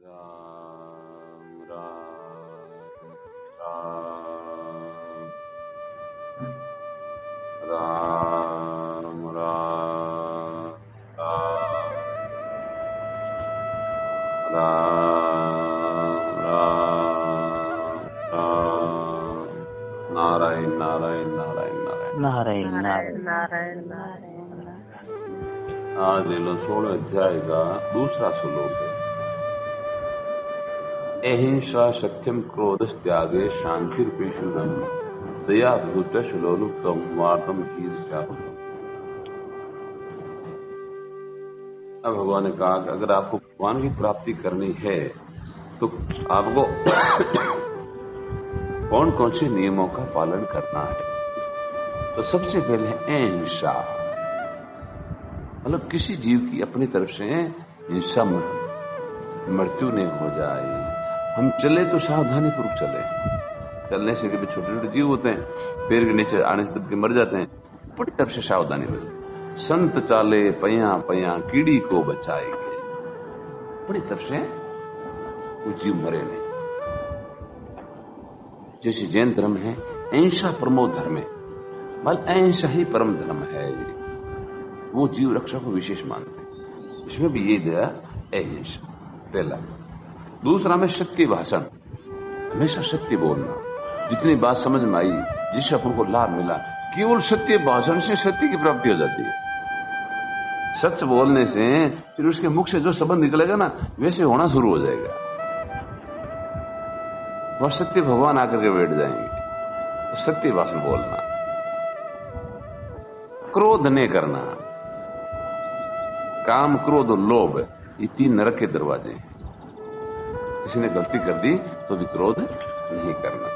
राम राम राम राम राम राम राम राम नारायण नारायण नारायण नारायण नारायण नारायण नारायण नारायण नारायण। आज ले लो 16 अध्याय का दूसरा श्लोक है। अहिंसा सत्यम क्रोध त्यागे शांतिर्पेशु दया भूत लोलुप्तम वार्तम ईर्ष्याहुतम। अब भगवान ने कहा कि अगर आपको भगवान की प्राप्ति करनी है तो आपको कौन कौन से नियमों का पालन करना है। तो सबसे पहले है अहिंसा, मतलब किसी जीव की अपनी तरफ से हिंसा मृत्यु नहीं हो जाए। हम चले तो सावधानी पूर्वक चले। चलने से कभी छोटे छोटे जीव होते हैं, पैर के नीचे आने से दब के मर जाते हैं, बड़ी तरफ से सावधानी बरते। संत चाले पया पया कीड़ी को बचाएंगे, बड़ी तरफ से वो जीव मरे नहीं। जैसे जैन धर्म है अहिंसा परमो धर्म है, बल अहिंसा ही परम धर्म है, वो जीव रक्षा को विशेष मानते हैं। इसमें भी ये दिया अहिंसा पहला। दूसरा में सत्य भाषण, हमेशा सत्य बोलना। जितनी बात समझ में आई, जिससे अपन को लाभ मिला, केवल सत्य भाषण से सत्य की प्राप्ति हो जाती है। सच बोलने से फिर उसके मुख से जो शब्द निकलेगा ना, वैसे होना शुरू हो जाएगा। वह सत्य भगवान आकर के बैठ जाएंगे। तो सत्य भाषण बोलना, क्रोध नहीं करना। काम क्रोध और लोभ ये 3 नरक के दरवाजे हैं। किसी ने गलती कर दी तो भी क्रोध नहीं करना।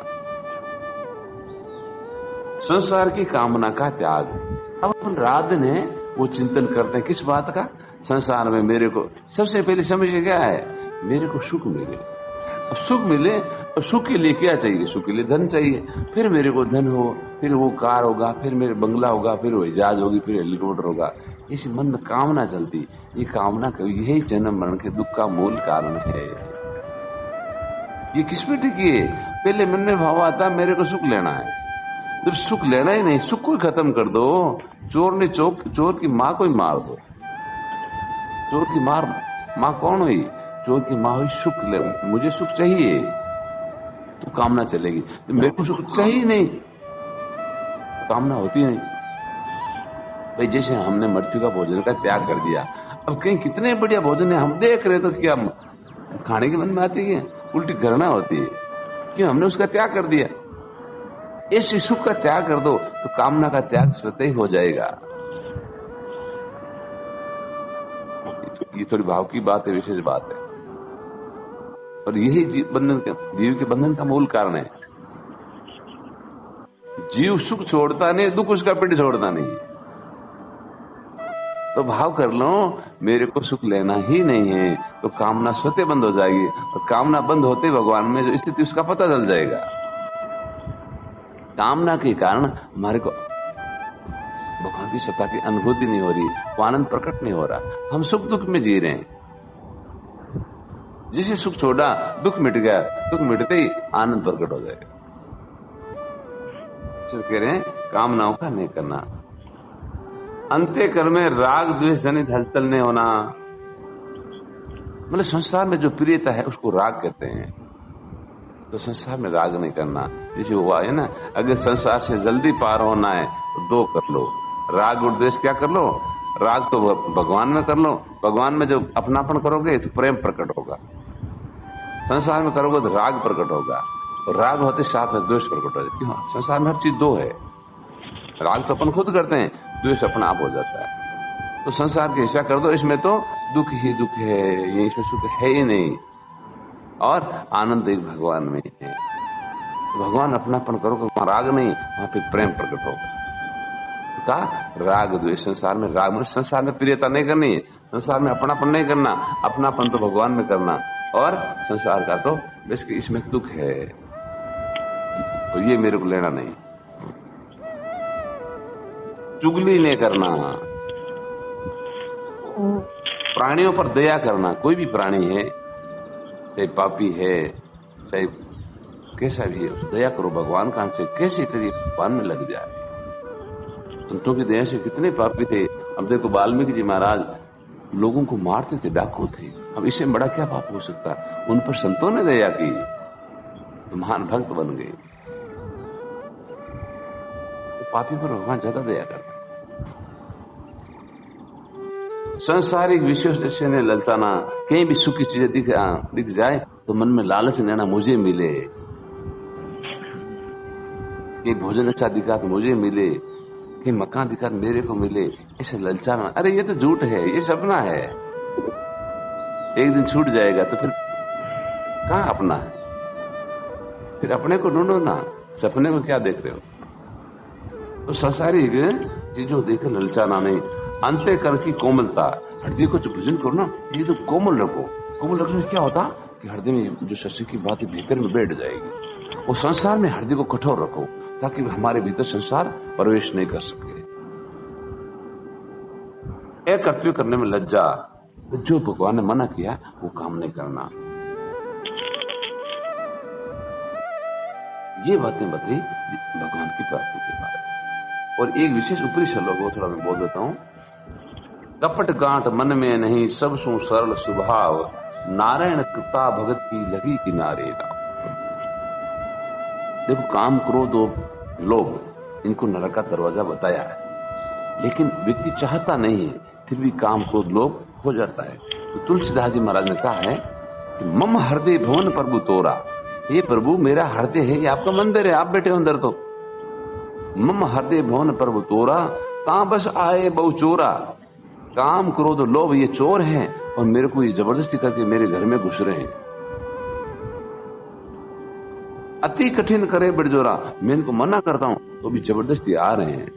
संसार की कामना का त्याग। अब अपन रात दिन है वो चिंतन करते हैं किस बात का, संसार में मेरे को सबसे पहले समझिए क्या है, मेरे को सुख मिले। अब सुख मिले, अब सुख के लिए क्या चाहिए, सुख के लिए धन चाहिए। फिर मेरे को धन हो, फिर वो कार होगा, फिर मेरे बंगला होगा, फिर वो जहाज होगी, फिर हेलीकॉप्टर होगा। इस मन में कामना चलती, ये कामना यही जन्म मरण के दुख का मूल कारण है। ये किस पे टिकी है, पहले मन में भाव आता मेरे को सुख लेना है। जब सुख लेना ही नहीं, सुख को खत्म कर दो। चोर की माँ को ही मार दो। चोर की माँ कौन हुई, चोर की माँ हुई सुख ले। मुझे सुख चाहिए तो कामना चलेगी, तो मेरे को सुख चाहिए नहीं, कामना होती नहीं। भाई जैसे हमने मृत्यु का भोजन का त्याग कर दिया, अब कहीं कितने बढ़िया भोजन है हम देख रहे, तो क्या खाने के मन में आती है, उल्टी करना होती है, क्यों हमने उसका त्याग कर दिया। ऐसे सुख का त्याग कर दो तो कामना का त्याग स्वतः ही हो जाएगा। ये थोड़ी भाव की बात है, विशेष बात है, और यही जीव के बंधन का मूल कारण है। जीव सुख छोड़ता नहीं, दुख उसका पेट छोड़ता नहीं। तो भाव कर लो मेरे को सुख लेना ही नहीं है, तो कामना स्वतः बंद हो जाएगी, और कामना बंद होते भगवान में जो स्थिति उसका पता चल जाएगा। कामना के कारण हमारे को भगवान की सत्ता की अनुभूति नहीं हो रही, वो आनंद प्रकट नहीं हो रहा, हम सुख दुख में जी रहे हैं। जिसे सुख छोड़ा दुख मिट गया, दुख मिटते ही आनंद प्रकट हो जाएगा। चल कह रहे हैं कामनाओं का नहीं करना। अंत्यकरण में राग द्वेष जनित हलचल नहीं होना, मतलब संसार में जो प्रियता है उसको राग कहते हैं। तो संसार में राग नहीं करना। जैसे हुआ है ना, अगर संसार से जल्दी पार होना है तो 2 कर लो, राग और द्वेष क्या कर लो, राग तो भगवान में कर लो, भगवान में जब अपनापन करोगे तो प्रेम प्रकट होगा, संसार में करोगे तो राग प्रकट होगा, और राग होते साथ में द्वेष प्रकट हो जाती है। संसार में हर चीज 2 है, राग तो अपन खुद करते हैं, द्वेष अपना आप हो जाता है। तो संसार की हिस्सा कर दो, इसमें तो दुख ही दुख है, ये इसमें सुख है ही नहीं, और आनंद एक भगवान में है। भगवान अपनापन करोगे, वहां राग नहीं, वहां पे प्रेम प्रकट होगा। तो राग द्वेष, संसार में राग मतलब संसार में प्रियता नहीं करनी है, संसार में अपनापन नहीं करना, अपनापन तो भगवान में करना, और संसार का तो इसमें दुख है तो ये मेरे को लेना नहीं। चुगली नहीं करना, प्राणियों पर दया करना। कोई भी प्राणी है चाहे पापी है, चाहे कैसा भी है, दया करो भगवान का से कैसे करिए भगवान में लग जाए। संतों की दया से कितने पापी थे। अब देखो वाल्मीकि जी महाराज लोगों को मारते थे, डाकू थे। अब इससे बड़ा क्या पाप हो सकता? उन पर संतों ने दया की तो महान भक्त बन गए। तो पापी पर भगवान ज्यादा दया करते। सांसारिक विषयों से ने ललचाना, कहीं भी सुखी चीजें दिख जाए तो मन में लालच लेना, मुझे मिले, कि भोजन अच्छा दिखा तो मुझे मिले, कि मकान दिखा तो मेरे को मिले, ऐसे ललचाना। अरे ये तो झूठ है, ये सपना है, एक दिन छूट जाएगा तो फिर कहां अपना है? फिर अपने को ढूंढो ना, सपने में क्या देख रहे हो? तो सांसारिक चीजों देकर ललचाना नहीं। अंतःकरण की कोमलता, हृदय को जो भोजन करो ना, ये तो कोमल रखो। कोमल रखने से क्या होता कि हृदय में जो शशि की बात भीतर में बैठ जाएगी। और संसार में हृदय को कठोर रखो ताकि हमारे भीतर संसार प्रवेश नहीं कर सके। एक कर्तव्य करने में लज्जा, तो जो भगवान ने मना किया वो काम नहीं करना। ये बातें बताई भगवान की प्राप्ति के बारे में। और एक विशेष ऊपरी श्लोक वो थोड़ा मैं बोल देता हूं। कपट गांठ मन में नहीं, सब सु सरल स्वभाव, नारायण कृपा भगत की लगी किनारे। देखो काम क्रोध और लोभ, इनको नरक का दरवाजा बताया है, लेकिन व्यक्ति चाहता नहीं है, फिर भी काम क्रोध लोभ हो जाता है। तो तुलसीदास जी महाराज ने कहा है कि मम हृदय भवन प्रभु तोरा, ये प्रभु मेरा हृदय है, ये आपका मंदिर है, आप बैठे हो अंदर। तो मम हृदय भवन प्रभु तोरा, ता बस आए बहु चोरा। काम क्रोध लोभ ये चोर हैं और मेरे को ये जबरदस्ती करके मेरे घर में घुस रहे हैं। अति कठिन करे बिरजोरा, मैं इनको मना करता हूं तो भी जबरदस्ती आ रहे हैं।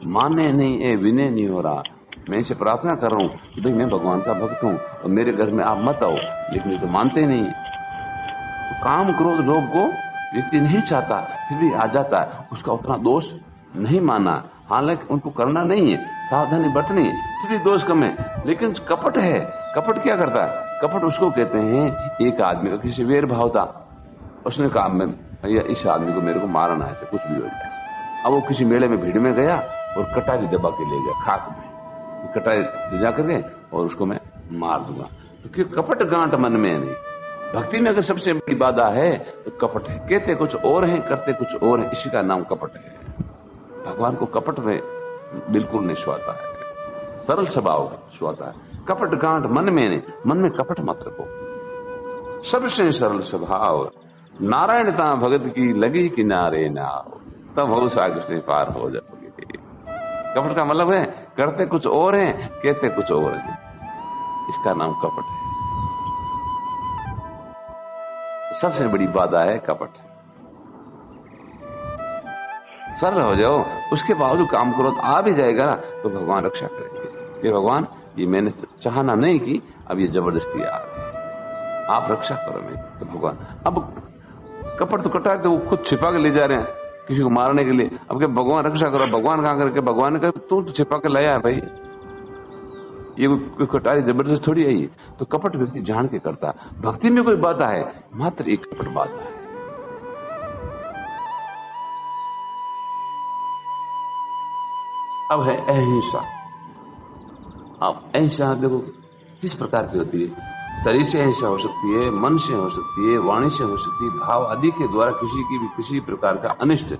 माने नहीं ए विनय नहीं हो रहा। मैं इसे प्रार्थना कर रहा हूं कि भाई मैं भगवान का भक्त हूं और मेरे घर में आप मत आओ, लेकिन ये तो मानते नहीं। तो काम क्रोध लोभ को व्यक्ति नहीं चाहता, फिर भी आ जाता है। उसका उतना दोष नहीं माना, हालांकि उनको करना नहीं है, सावधानी बरतनी है, फिर भी दोष कम है। लेकिन कपट है। कपट क्या करता है? कपट उसको कहते हैं, एक आदमी का किसी वेर भाव था, उसने कहा मैं भैया इस आदमी को मेरे को मारना है, कुछ भी हो जाए। अब वो किसी मेले में भीड़ में गया और कटारी दबा के ले गया खाक में, कटारी ले जा करके और उसको मैं मार दूंगा। तो क्यों? कपट गांठ मन में नहीं। भक्ति में अगर सबसे बड़ी बाधा है तो कपट है। कहते कुछ और है, करते कुछ और है, इसी का नाम कपट है। भगवान को कपट में बिल्कुल नहीं सुहाता है, सरल स्वभाव सुहाता है। कपट गांठ मन में नहीं, मन में कपट मत रखो। सबसे सरल स्वभाव, नारायणता भगत की लगी किनारे नाव, तब हो सागर से पार हो जाओगे। कपट का मतलब है करते कुछ और है, कहते कुछ और है, इसका नाम कपट है। सबसे बड़ी बाधा है कपट। सरल हो जाओ, उसके बावजूद काम क्रोध आ भी जाएगा ना तो भगवान रक्षा करेंगे कि भगवान ये मैंने चाहना नहीं की, अब ये जबरदस्ती आ रही है, आप रक्षा करो मेरी। तो भगवान अब कपट तो कटा के वो खुद छिपा के ले जा रहे हैं किसी को मारने के लिए। अब क्या भगवान रक्षा करो? भगवान कहां करके? भगवान ने कहा तू तो छिपा के लाया है भाई, ये कोई कटारी जबरदस्त थोड़ी आई। तो कपट व्यक्ति जान के करता है। भक्ति में कोई बाधा है, मात्र एक कपट बाधा है। अब है अहिंसा। अब अहिंसा देखो किस प्रकार की होती है। शरीर से अहिंसा हो सकती है, मन से हो सकती है, वाणी से हो सकती है, भाव आदि के द्वारा किसी की भी किसी प्रकार का अनिष्ट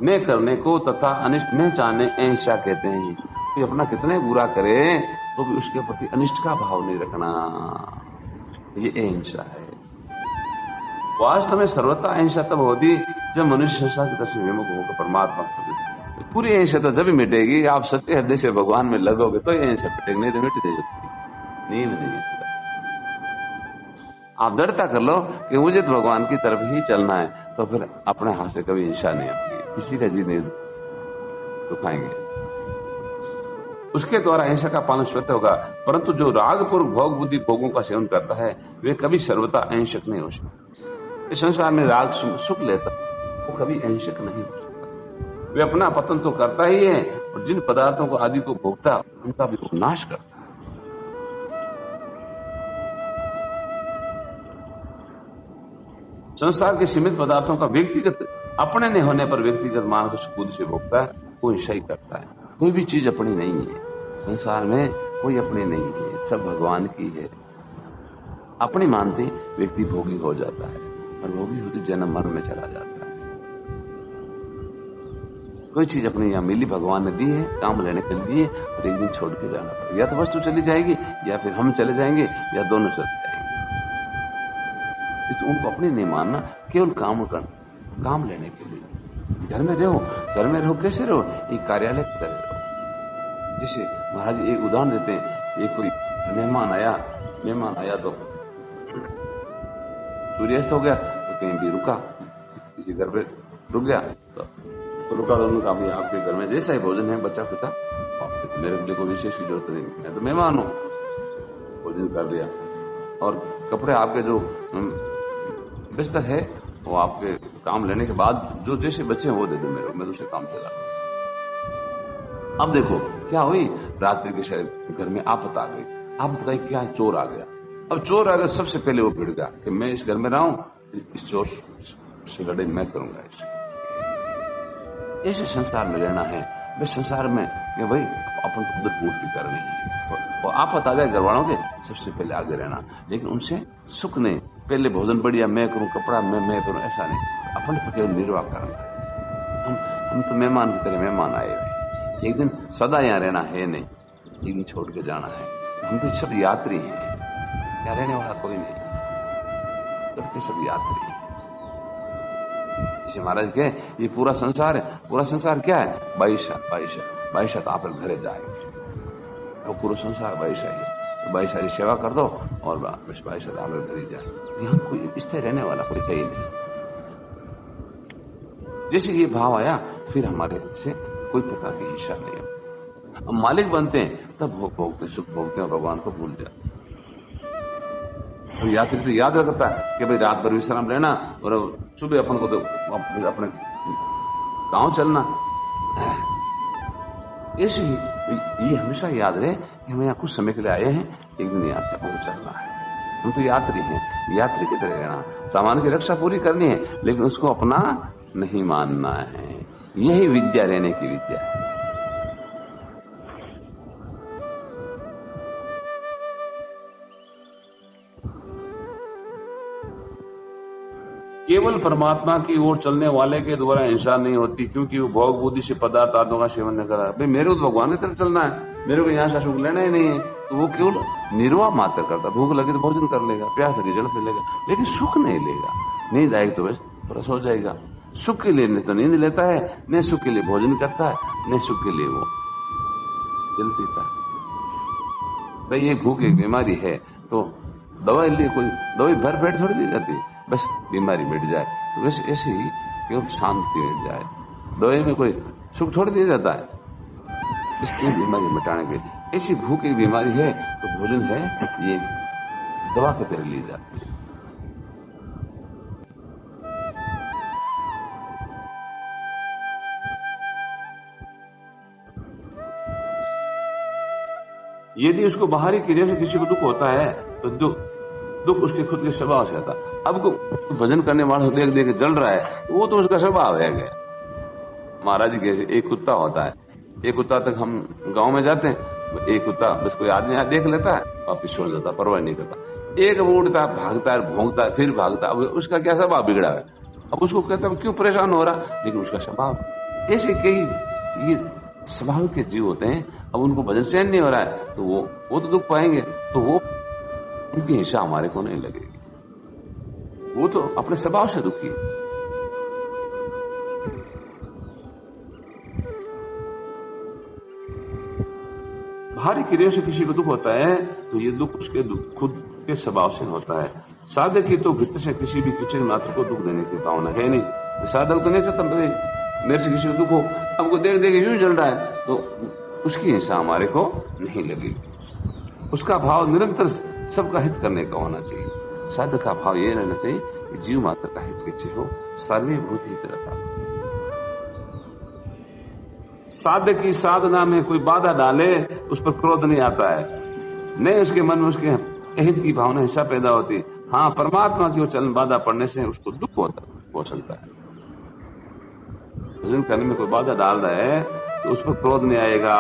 न करने को तथा अनिष्ट न चाहने अहिंसा कहते हैं। कोई अपना कितने बुरा करे तो भी उसके प्रति अनिष्ट का भाव नहीं रखना, ये अहिंसा है। वास्तव में सर्वथा अहिंसा तब होती जब मनुष्य संसार की तरफ से विमुख होकर परमात्मा को, पूरी अहिंसा तो जब मिटेगी आप सत्य हृदय से भगवान में लगोगे तो अहिंसा मिटेगी, नहीं तो मिट नहीं सकती। नींद नहीं। आप दृढ़ता कर लो कि मुझे तो भगवान की तरफ ही चलना है, तो फिर अपने हाथ से कभी हिंसा नहीं होगी, किसी का जी नहीं दुखाएंगे। उसके द्वारा अहिंसा का पालन स्वतः होगा। परंतु जो रागपूर्वक भोग बुद्धि भोगों का सेवन करता है वे कभी सर्वथा अहिंसक नहीं हो सकते। इस संसार में राग सुख लेता वो कभी अहिंसक नहीं हो सकता। वे अपना पतन तो करता ही है और जिन पदार्थों को आदि को भोगता उनका भी नाश करता। संसार के सीमित पदार्थों का व्यक्तिगत अपने नहीं होने पर व्यक्तिगत मान को खुद से भोगता है, कोई सही करता है। कोई भी चीज अपनी नहीं है संसार में, कोई अपनी नहीं है, सब भगवान की है। अपनी मानते व्यक्ति भोगी हो जाता है और भोगी होती जन्म मरण में चला जाता है। कोई चीज अपनी यहां मिली, भगवान ने दी है, काम लेने के लिए, और एक दिन छोड़ के जाना पड़ेगा। या तो वस्तु चली जाएगी या फिर हम चले जाएंगे या दोनों चले जाएंगे। उनको अपनी नहीं मानना, केवल काम लेने के लिए। घर में रहो कैसे रहो? एक कार्यालय की तरह रहो। जैसे महाराज एक उदाहरण देते हैं, एक कोई मेहमान आया तो सूर्यास्त हो गया तो कहीं भी रुका, किसी घर पे रुक गया तो रुका तो उन्होंने कहा भाई आपके घर में जैसा ही भोजन है बच्चा खुदा, मेरे लिए कोई विशेष की जरूरत नहीं, मैं तो मेहमान हूं, भोजन कर लिया। और कपड़े आपके जो बिस्तर है वो आपके काम लेने के बाद जो जैसे बच्चे हैं वो दे दो मेरे, मैं दूसरे काम चला। अब देखो क्या हुई, रात्रि के शायद घर में आफत आ गई। आफत गई क्या, चोर आ गया। अब चोर आ गया, सबसे पहले वो भिड़ गया कि मैं इस घर में रहा हूं, इस चोर से लड़ाई मैं करूंगा। ऐसे संसार में रहना है। बस संसार में कि भाई अपन खुद पूर्ति करनी है, और आफत आ जाए घर वालों के, सबसे पहले आगे रहना। लेकिन उनसे सुख नहीं, पहले भोजन बढ़िया मैं करूं, कपड़ा मैं करूं, ऐसा नहीं। अपन को केवल निर्वाह करना है। हम तो मेहमान की तरह मेहमान आए हुए, एक दिन सदा यहाँ रहना है नहीं, एक दिन छोड़ के जाना है। हम तो सब यात्री हैं, यहाँ रहने वाला कोई नहीं, सबके सब यात्री हैं। जैसे महाराज के ये पूरा संसार है, पूरा संसार क्या है? बाईशा तो आप घरे जाएंगे, वो पूरा संसार बाईशा है। तो बाईशा की सेवा कर दो और बस बाईशा आप घरे जाए। यहाँ कोई स्थिर रहने वाला कोई है ही नहीं। जैसे ये भाव आया, फिर हमारे से कोई प्रकार की हिस्सा नहीं है। हम मालिक बनते हैं तब भोगते, सुख भोगते हैं, भगवान को भूल जाते। तो यात्री तो याद रखता है कि भाई रात भर विश्राम लेना और सुबह अपन को तो अपने गांव चलना। ऐसे ही ये हमेशा याद रहे कि हम यहाँ कुछ समय के लिए आए हैं, एक दिन यहाँ से हमको चलना है। हम तो यात्री हैं, यात्री की तरह रहना, सामान की रक्षा पूरी करनी है, लेकिन उसको अपना नहीं मानना है। यही विद्या रहने की विद्या है। केवल परमात्मा की ओर चलने वाले के द्वारा हिंसा नहीं होती, क्योंकि वो भोग बुद्धि से पदार्थ आदों का सेवन न करा। भाई मेरे को तो भगवान की तरफ चलना है, मेरे को यहाँ से सुख लेना ही नहीं है, तो वो केवल निर्वाह मात्र करता। भूख लगे तो भोजन कर लेगा, प्यास लगी जल पी लेगा, लेकिन सुख नहीं लेगा। नींद आएगी तो बस थोड़ा सो जाएगा। सुख के लिए न तो नींद लेता है, न सुख के लिए भोजन करता है, न सुख के लिए वो जल पीता है। भाई ये भूख एक बीमारी है, तो दवाई लिए कोई दवाई भर पेट थोड़ी दी जाती है, बस बीमारी मिट जाए। तो वैसे ऐसे ही केवल शांति मिल जाए, दवाई में कोई सुख थोड़ी दिया जाता है, इसकी बीमारी मिटाने के लिए। ऐसी भूख एक बीमारी है, तो भोजन है ये दवा के तरह ली जाती है। यदि उसको बाहरी क्रिया से किसी को दुख होता है तो दुख उसके खुद के स्वभाव से आता। अब को भजन करने वाला देख देख जल रहा है, वो तो उसका स्वभाव है गया। महाराज जी के एक कुत्ता होता है, एक कुत्ता तक हम गांव में जाते हैं, एक कुत्ता बस कोई आदमी देख लेता है, वापिस छोड़ देता, परवाह नहीं करता। एक उड़ता है, भागता है, भौंकता है, फिर भागता है। अब उसका क्या स्वभाव बिगड़ा है, अब उसको कहता है क्यों परेशान हो रहा, लेकिन उसका स्वभाव। ऐसे कई ये स्वभाव के जीव होते हैं। अब उनको भजन सहन नहीं हो रहा है, तो वो तो दुख पाएंगे, तो वो उनकी हिंसा हमारे को नहीं लगेगी। वो तो अपने स्वभाव से दुखी है। बाहरी क्रिया से किसी को दुख होता है, तो ये दुख उसके खुद के स्वभाव से होता है। साधक की तो भीतर से किसी भी किसी मात्र को दुख देने की भावना है नहीं। साधक तो नहीं चाहता मेरे से किसी को दुख हो, हमको देख देख यूं चल रहा है, तो उसकी हिंसा हमारे को नहीं लगेगी। उसका भाव निरंतर सबका हित करने का होना चाहिए। साधक का भाव ये रहना चाहिए कि जीव मात्र का हित किसी हो, सर्वभूत हित रहता। साधक की साधना में कोई बाधा डाले, उस पर क्रोध नहीं आता है, नहीं उसके मन में उसके हित की भावना हिंसा पैदा होती है। हाँ, परमात्मा की ओर चलन बाधा पड़ने से उसको दुख होता हो चलता है। भजन करने में कोई बाधा डाल रहा है तो उस पर क्रोध नहीं आएगा।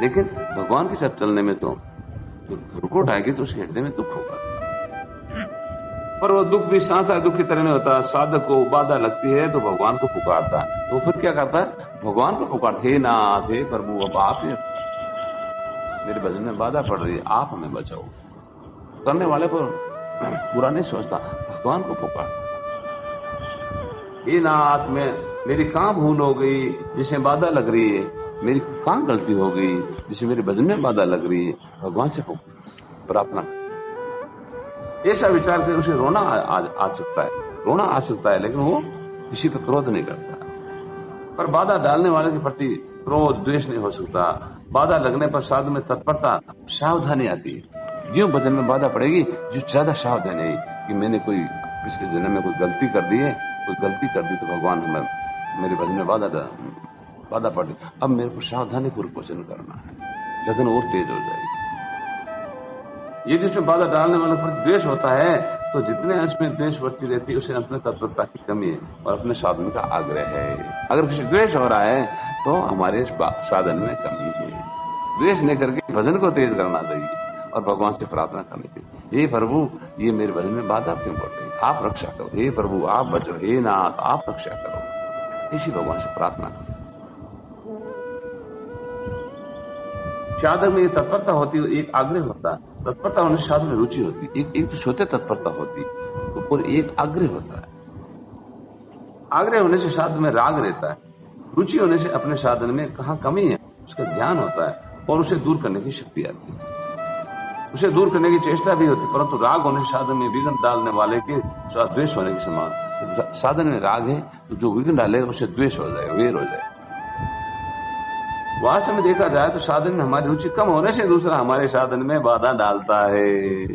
लेकिन भगवान के साथ चलने में तो रुकोट आएगी तो उसके हृदय में दुख होगा। पर वो दुख भी सांसा दुख की तरह नहीं होता। साधक को बाधा लगती है तो भगवान को पुकारता है। तो फिर क्या करता है? भगवान को पुकारते, हे नाथ, हे प्रभु, अब आप ही मेरे भजन में बाधा पड़ रही है, आप हमें बचाओ। करने वाले को बुरा नहीं सोचता, भगवान को पुकारता। हे नाथ, मेरी कहां भूल हो गई जिसमें बाधा लग रही है, मेरी कहां गलती हो गई जिसमें मेरे भजन में बाधा लग रही है, भगवान से प्रार्थना। ऐसा विचार कर उसे रोना आ सकता है, रोना आ सकता है, लेकिन वो किसी पर क्रोध नहीं करता। पर बाधा डालने वाले के प्रति क्रोध द्वेष नहीं हो सकता। बाधा लगने पर साधु में तत्परता सावधानी आती है। ज्यों भजन में बाधा पड़ेगी, जो ज्यादा सावधानी है कि मैंने कोई पिछले जन्म में कोई गलती कर दी है, कोई गलती कर दी तो भगवान हमें मेरे भजन में बाधा पड़ गई, अब मेरे को सावधानी पूर्वक भजन करना है, लगन और तेज हो जाएगी। ये जिसमें बाधा डालने वाले पर द्वेष होता है तो जितने अंश में द्वेष बढ़ती रहती है उसे अंश में तत्परता की कमी है और अपने साधन का आग्रह है। अगर किसी द्वेष हो रहा है तो हमारे साधन में कमी है। द्वेष नहीं करके भजन को तेज करना चाहिए और भगवान से प्रार्थना करनी चाहिए, हे प्रभु, ये मेरे भजन में बाधा क्यों बढ़ रही, आप रक्षा करो, हे प्रभु आप बचो, हे नाथ आप रक्षा करो। इसी भगवान से प्रार्थना करो। साधक में तत्परता होती है, एक आग्रह होता है। तत्परता होने से साधन में रुचि होती है। एक तो सोते तत्परता होती है और एक आग्रह होता है। आग्रह होने से साधन में राग रहता है। रुचि होने से अपने साधन में कहाँ कमी है उसका ज्ञान होता है और उसे दूर करने की शक्ति आती है, उसे दूर करने की चेष्टा भी होती है। परंतु राग होने से साधन में विघ्न डालने वाले के द्वेष होने के समान। साधन में राग है तो जो विघ्न डालेगा उसे द्वेष हो जाएगा, वेर हो जाएगा। वास्तव में देखा जाए तो साधन में हमारी रुचि कम होने से दूसरा हमारे साधन में बाधा डालता है।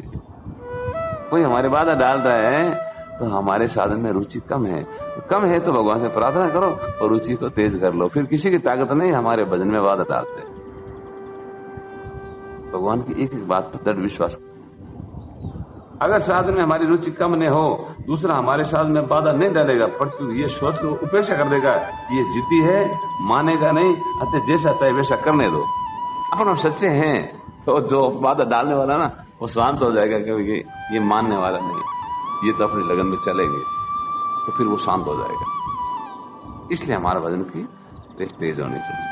कोई हमारे बाधा डाल रहा है तो हमारे साधन में रुचि कम है तो भगवान से प्रार्थना करो और रुचि को तेज कर लो। फिर किसी की ताकत नहीं हमारे भजन में बाधा डालते। भगवान की एक एक बात पर दृढ़ विश्वास। अगर साधन में हमारी रुचि कम नहीं हो, दूसरा हमारे साधन में बाधा नहीं डालेगा, परंतु ये सोच को उपेक्षा कर देगा, ये जिद्दी है, मानेगा नहीं, अतः जैसा तय वैसा करने दो। अपन हम सच्चे हैं तो जो बाधा डालने वाला ना वो शांत हो जाएगा, क्योंकि ये मानने वाला नहीं, ये तो अपनी लगन में चलेंगे, तो फिर वो शांत हो जाएगा। इसलिए हमारा भजन की तेज होनी चाहिए।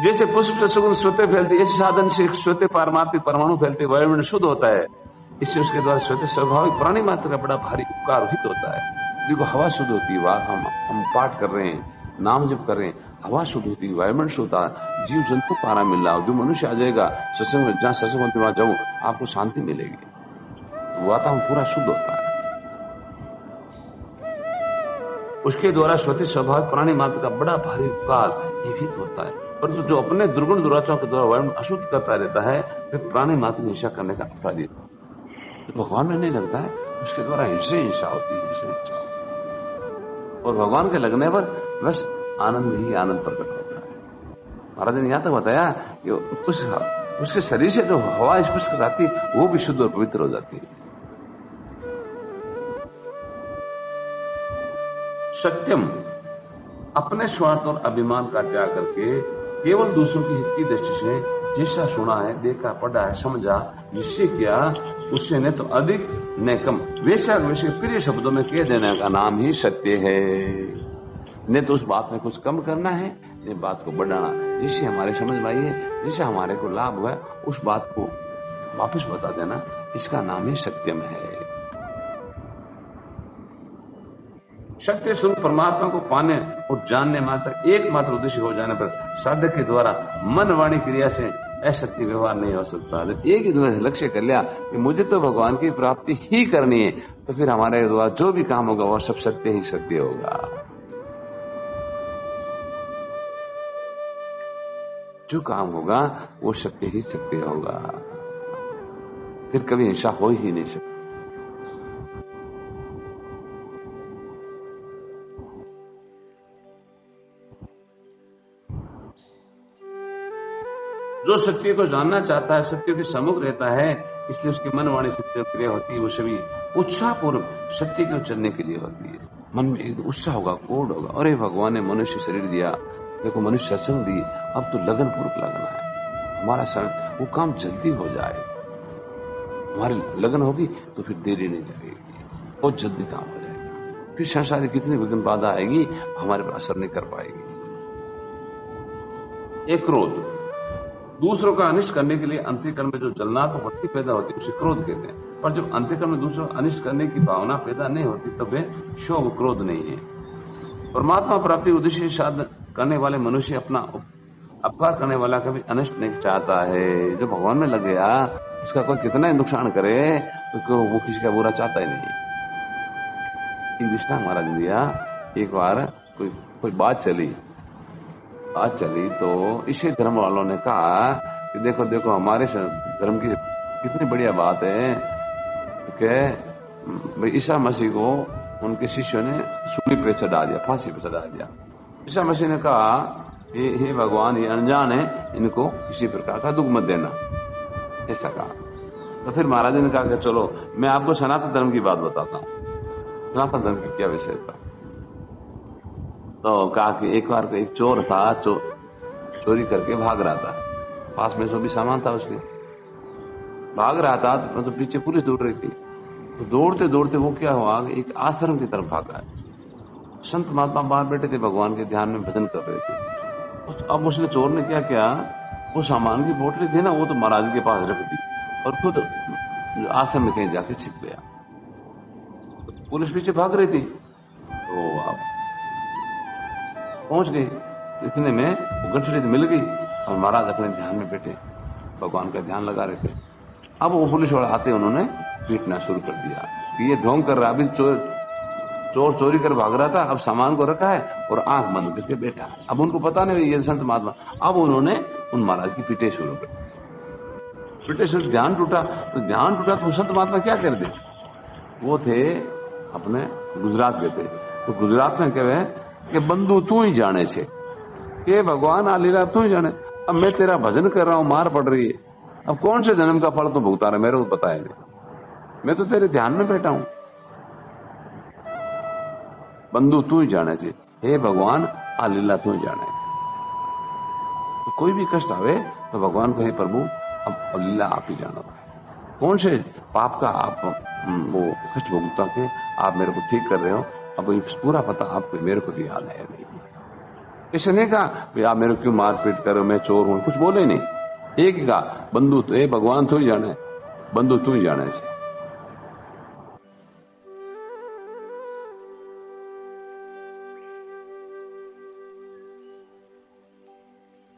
जैसे पुष्प से सुगंध श्रुते फैलती, ऐसे साधन से श्रुते पारमार्थिक परमाणु फैलते, वायुमंडल शुद्ध होता है। इससे उसके द्वारा श्रुते स्वाभाविक प्राणी मात्र का बड़ा भारी उपकार हित होता है। देखो हवा शुद्ध होती है, हम पाठ कर रहे हैं, नाम जप कर रहे हैं, हवा शुद्ध होती है, वायुमंडल शुद्ध होता है, जीव जंतु को आराम मिल रहा है। जो मनुष्य आ जाएगा सत्संग में, जहां सत्संग होती वहां जाओ आपको शांति मिलेगी, वातावरण पूरा शुद्ध होता है। उसके द्वारा श्रुति स्वाभाविक प्राणी मात्र का बड़ा भारी उपकार हित होता है। परंतु जो अपने दुर्गुण दुराचारों के द्वारा वायुमंडल अशुद्ध करता रहता है, फिर प्राणी मात्र की हिंसा करने का अपराधी तो भगवान में नहीं लगता है, उसके द्वारा हिंसा होती है। और भगवान के लगने पर बस आनंद ही आनंद प्रकट होता है। महाराज ने यहां तक बताया कि उसके शरीर से जो हवा स्पर्श कराती है वो भी शुद्ध और पवित्र हो जाती है। सत्यम, अपने स्वार्थ और अभिमान का त्याग करके केवल दूसरों की हित की दृष्टि से जैसा सुना है, देखा, पढ़ा है, समझा, निश्चय किया, उससे न तो अधिक न कम वैसे प्रिय शब्दों में कह देने का नाम ही सत्य है। न तो उस बात में कुछ कम करना है, न बात को बढ़ाना। जिससे हमारे समझ में आई है, जिससे हमारे को लाभ हुआ, उस बात को वापस बता देना, इसका नाम ही सत्यम है। सत्य स्वरूप परमात्मा को पाने और जानने मात्र एकमात्र उद्देश्य हो जाने पर साधक के द्वारा मन वाणी क्रिया से असत्य व्यवहार नहीं हो सकता। जब एक ही द्वारा लक्ष्य कर लिया कि मुझे तो भगवान की प्राप्ति ही करनी है, तो फिर हमारे द्वारा जो भी काम होगा वह सब सत्य ही सत्य होगा। जो काम होगा वो सत्य ही सत्य होगा, फिर कभी हिंसा हो ही नहीं सकती। जो सत्य को जानना चाहता है, सत्य के सम्मुख रहता है, इसलिए उसकी मन वाणी सत्य क्रिया होती है, वो सभी उत्साहपूर्वक सत्य को चलने के लिए होती है। मन में एक उत्साह होगा, कोड होगा, अरे भगवान ने मनुष्य शरीर दिया, देखो मनुष्य सत्संग दी, अब तो लगन पूर्वक लगना है, हमारा समय वो काम जल्दी हो जाए, हमारी लगन होगी तो फिर देरी नहीं लगेगी, बहुत जल्दी काम हो जाएगा, फिर संसार की कितनी विघ्न बाधा आएगी हमारे पर असर नहीं कर पाएगी। एक क्रोध, दूसरों का अनिष्ट करने के लिए अंतःकरण में जो जलना तो वृत्ति पैदा होती है उसे क्रोध कहते हैं, पर जब अंतःकरण में दूसरों का अनिष्ट करने की भावना पैदा नहीं होती तब वे शोभ क्रोध नहीं है। परमात्मा प्राप्ति उद्देश्य साधन करने वाले मनुष्य अपना अपकार करने वाला कभी अनिष्ट नहीं चाहता है। जो भगवान में लग गया उसका कोई कितना ही नुकसान करे तो वो किसी का बुरा चाहता ही नहीं। एक दृष्टांत महाराज ने दिया, एक बार कोई बात चली तो इसी धर्म वालों ने कहा कि देखो देखो हमारे धर्म की कितनी बढ़िया बात है कि ईसा मसीह को उनके शिष्यों ने सूली पे चढ़ा दिया, फांसी पे चढ़ा दिया। ईसा मसीह ने कहा हे भगवान, ये अनजान है, इनको किसी प्रकार का दुख मत देना, ऐसा कहा। तो फिर महाराज ने कहा कि चलो मैं आपको सनातन धर्म की बात बताता हूँ। सनातन धर्म की क्या विशेषता? तो कहा कि एक बार एक चोर था, चोरी करके भाग रहा था, पास में जो भी सामान था उसके, भाग रहा था तो पीछे पुलिस दौड़ रही थी। तो दौड़ते दौड़ते वो क्या हुआ कि एक आश्रम की तरफ भागा। संत महात्मा बाहर बैठे थे, भगवान के ध्यान में भजन कर रहे थे। अब उसने, चोर ने क्या किया, वो सामान की बोतलें थी ना, वो तो महाराज के पास रख दी और खुद आश्रम में कहीं जाके छिप गया। पुलिस पीछे भाग रही थी, तो अब पहुंच गई। इतने में गठरी मिल गई और महाराज अपने ध्यान में बैठे, भगवान का ध्यान लगा रहे थे। अब वो पुलिस वाले आते, उन्होंने पीटना शुरू कर दिया कि ये ढोंग कर रहा, अभी चोर चोरी कर भाग रहा था, अब सामान को रखा है और आंख बंद करके बैठा है। अब उनको पता नहीं ये संत महात्मा। अब उन्होंने उन महाराज की पीटे शुरू कर, पीटे शुरू, ध्यान टूटा। तो संत महात्मा क्या कर दे, वो थे अपने गुजरात के थे। तो गुजरात में कहे कि बंधु तू ही जाने छे, कि भगवान आ लीला तू ही जाने। अब मैं तेरा भजन कर रहा हूं, मार पड़ रही है, अब कौन से जन्म का फल तो भुगता रहा, मेरे को पता है नहीं, मैं तो तेरे ध्यान में बैठा हूं। बंधु तू ही जाने छे, हे भगवान आ लीला तू ही जाने। तो कोई भी कष्ट आवे तो भगवान को, हे प्रभु अब लीला आप ही जानो, कौन से पाप का आप वो कष्ट भुगता के आप मेरे को ठीक कर रहे हो, अब पूरा पता आपको, मेरे को याद है नहीं। किसी ने कहा आप मेरे को क्यों मारपीट कर रहे हो, मैं चोर हूं, कुछ बोले नहीं। एक ही कहा बंधु तो, भगवान तू ही जाने, बंधु तू ही जाने छे।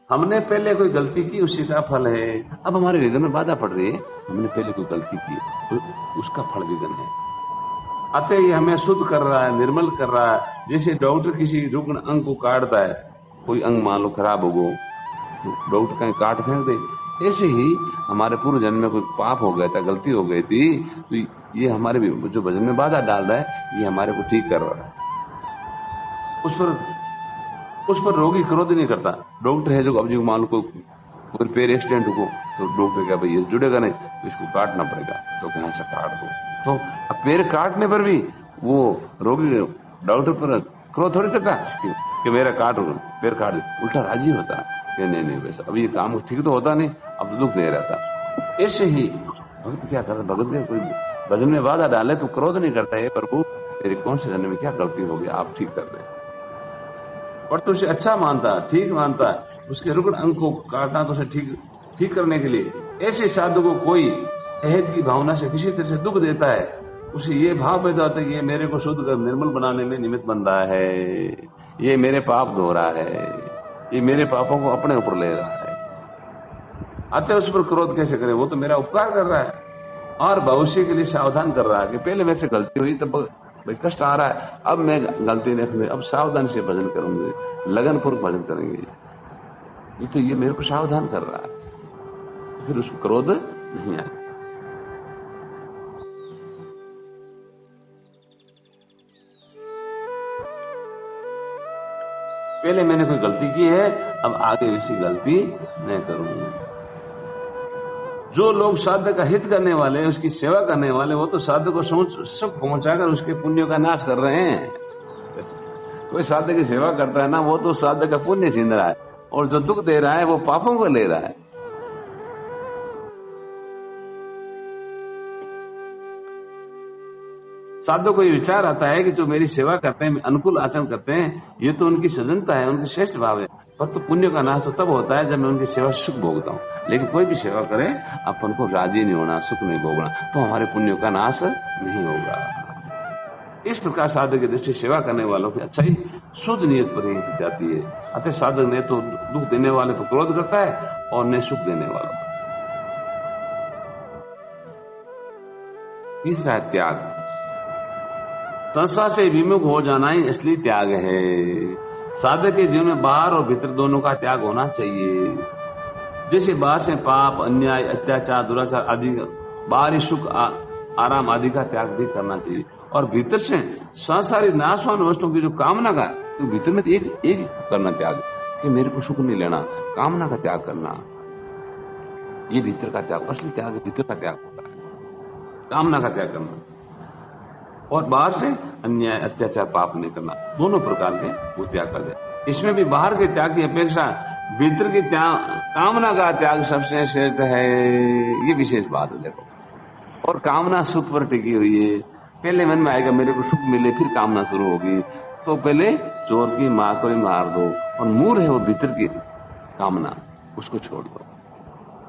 हमने पहले कोई गलती की, उसी का फल है। अब हमारे विघ्न में बाधा पड़ रही है, हमने पहले कोई गलती की तो उसका फल विघ्न है। अतः ये हमें शुद्ध कर रहा है, निर्मल कर रहा है। जैसे डॉक्टर किसी रुग्ण अंग को काटता है, कोई अंग मान लो खराब हो गो, डॉक्टर कहीं काट फेंक दे, ऐसे ही हमारे पूर्व जन्म में कोई पाप हो गया था, गलती हो गई थी, तो ये हमारे जो भजन में बाधा डाल रहा है, ये हमारे को ठीक कर रहा है। उस पर रोगी क्रोध नहीं करता। डॉक्टर है जो, अब जो मान लो कोई पैर एक्सीडेंट हो तो डॉक्टर क्या, भाई ये जुड़ेगा नहीं तो इसको काटना पड़ेगा, तो कहीं से काट दो। तो अब पैर काटने पर भी वो रोगी डॉक्टर पर क्रोध थोड़ी करता कि मेरा पैर काट दे, उल्टा राजी होता कि नहीं वैसा अब ये काम ठीक तो होता नहीं, अब तो दुख नहीं रहता। ऐसे ही भक्त क्या करता, भगत ने कोई भजन में बाधा डाले तो क्रोध नहीं करता है, प्रभु तेरे कौन से जन्म में क्या गलती हो गई, आप ठीक कर दे। और तो उसे अच्छा मानता है, ठीक मानता है, उसके रुग्ण अंग को काटना तो उसे ठीक करने के लिए। ऐसे साधु को कोई अहद की भावना से किसी तरह से दुख देता है, उसे ये भाव पैदा होता है कि ये मेरे को शुद्ध कर निर्मल बनाने में निमित्त बन रहा है, ये मेरे पाप धो रहा है, ये मेरे पापों को अपने ऊपर ले रहा है। अतः उस पर क्रोध कैसे करे, वो तो मेरा उपकार कर रहा है और भविष्य के लिए सावधान कर रहा है कि पहले मेरे से गलती हुई तब भाई कष्ट आ रहा है, अब मैं गलती नहीं करूंगी, अब सावधान से भजन करूंगी, लगनपूर्वक भजन करेंगे। तो ये मेरे को सावधान कर रहा है, फिर उसको क्रोध नहीं आए। पहले मैंने कोई गलती की है, अब आगे ऐसी गलती नहीं करूंगी। जो लोग साधक का हित करने वाले, उसकी सेवा करने वाले, वो तो साधक को सुख पहुंचाकर उसके पुण्यों का नाश कर रहे हैं। कोई साधक की सेवा करता है ना, वो तो साधक का पुण्य छीन रहा है, और जो दुख दे रहा है वो पापों को ले रहा है। साधु को ये विचार आता है कि जो मेरी सेवा करते हैं, अनुकूल आचरण करते हैं, ये तो उनकी सजनता है, उनकी श्रेष्ठ भाव है, पर तो पुण्य का नाश तो तब होता है जब मैं उनकी सेवा सुख भोगता हूँ। लेकिन कोई भी सेवा करे, अपन को राजी नहीं होना, सुख नहीं भोगना, तो हमारे पुण्यों का नाश नहीं होगा। इस प्रकार साधक की दृष्टि सेवा करने वालों की अच्छाई शुद्ध नियत पर ही की जाती है। अतः साधक ने तो दुख देने वाले पर क्रोध करता है और न सुख देने वालों पर। तीसरा है त्याग। संसार से विमुख हो जाना ही असली त्याग है। साधक के जीवन में बाहर और भीतर दोनों का त्याग होना चाहिए। जैसे बाहर से पाप, अन्याय, अत्याचार, दुराचार आदि, बाहरी सुख, आराम आदि का त्याग भी करना चाहिए, और भीतर से सांसारिक नाशवान वस्तुओं की जो कामना का, तो भीतर में एक करना त्याग कि मेरे को सुख नहीं लेना, कामना का त्याग करना, ये भीतर का त्याग, असली त्याग भीतर का त्याग होता है, कामना का त्याग करना। और बाहर से अन्याय, अत्याचार, पाप नहीं करना, दोनों प्रकार के वो त्याग कर दे। इसमें भी बाहर के त्याग की अपेक्षा भीतर के त्याग, कामना का त्याग सबसे श्रेष्ठ है, ये विशेष बात है। देखो, और कामना सुख पर टिकी हुई है। पहले मन में आएगा मेरे को सुख मिले, फिर कामना शुरू होगी, तो पहले चोर की मां को ही मार दो, और मूर है वो भीतर की कामना, उसको छोड़ दो।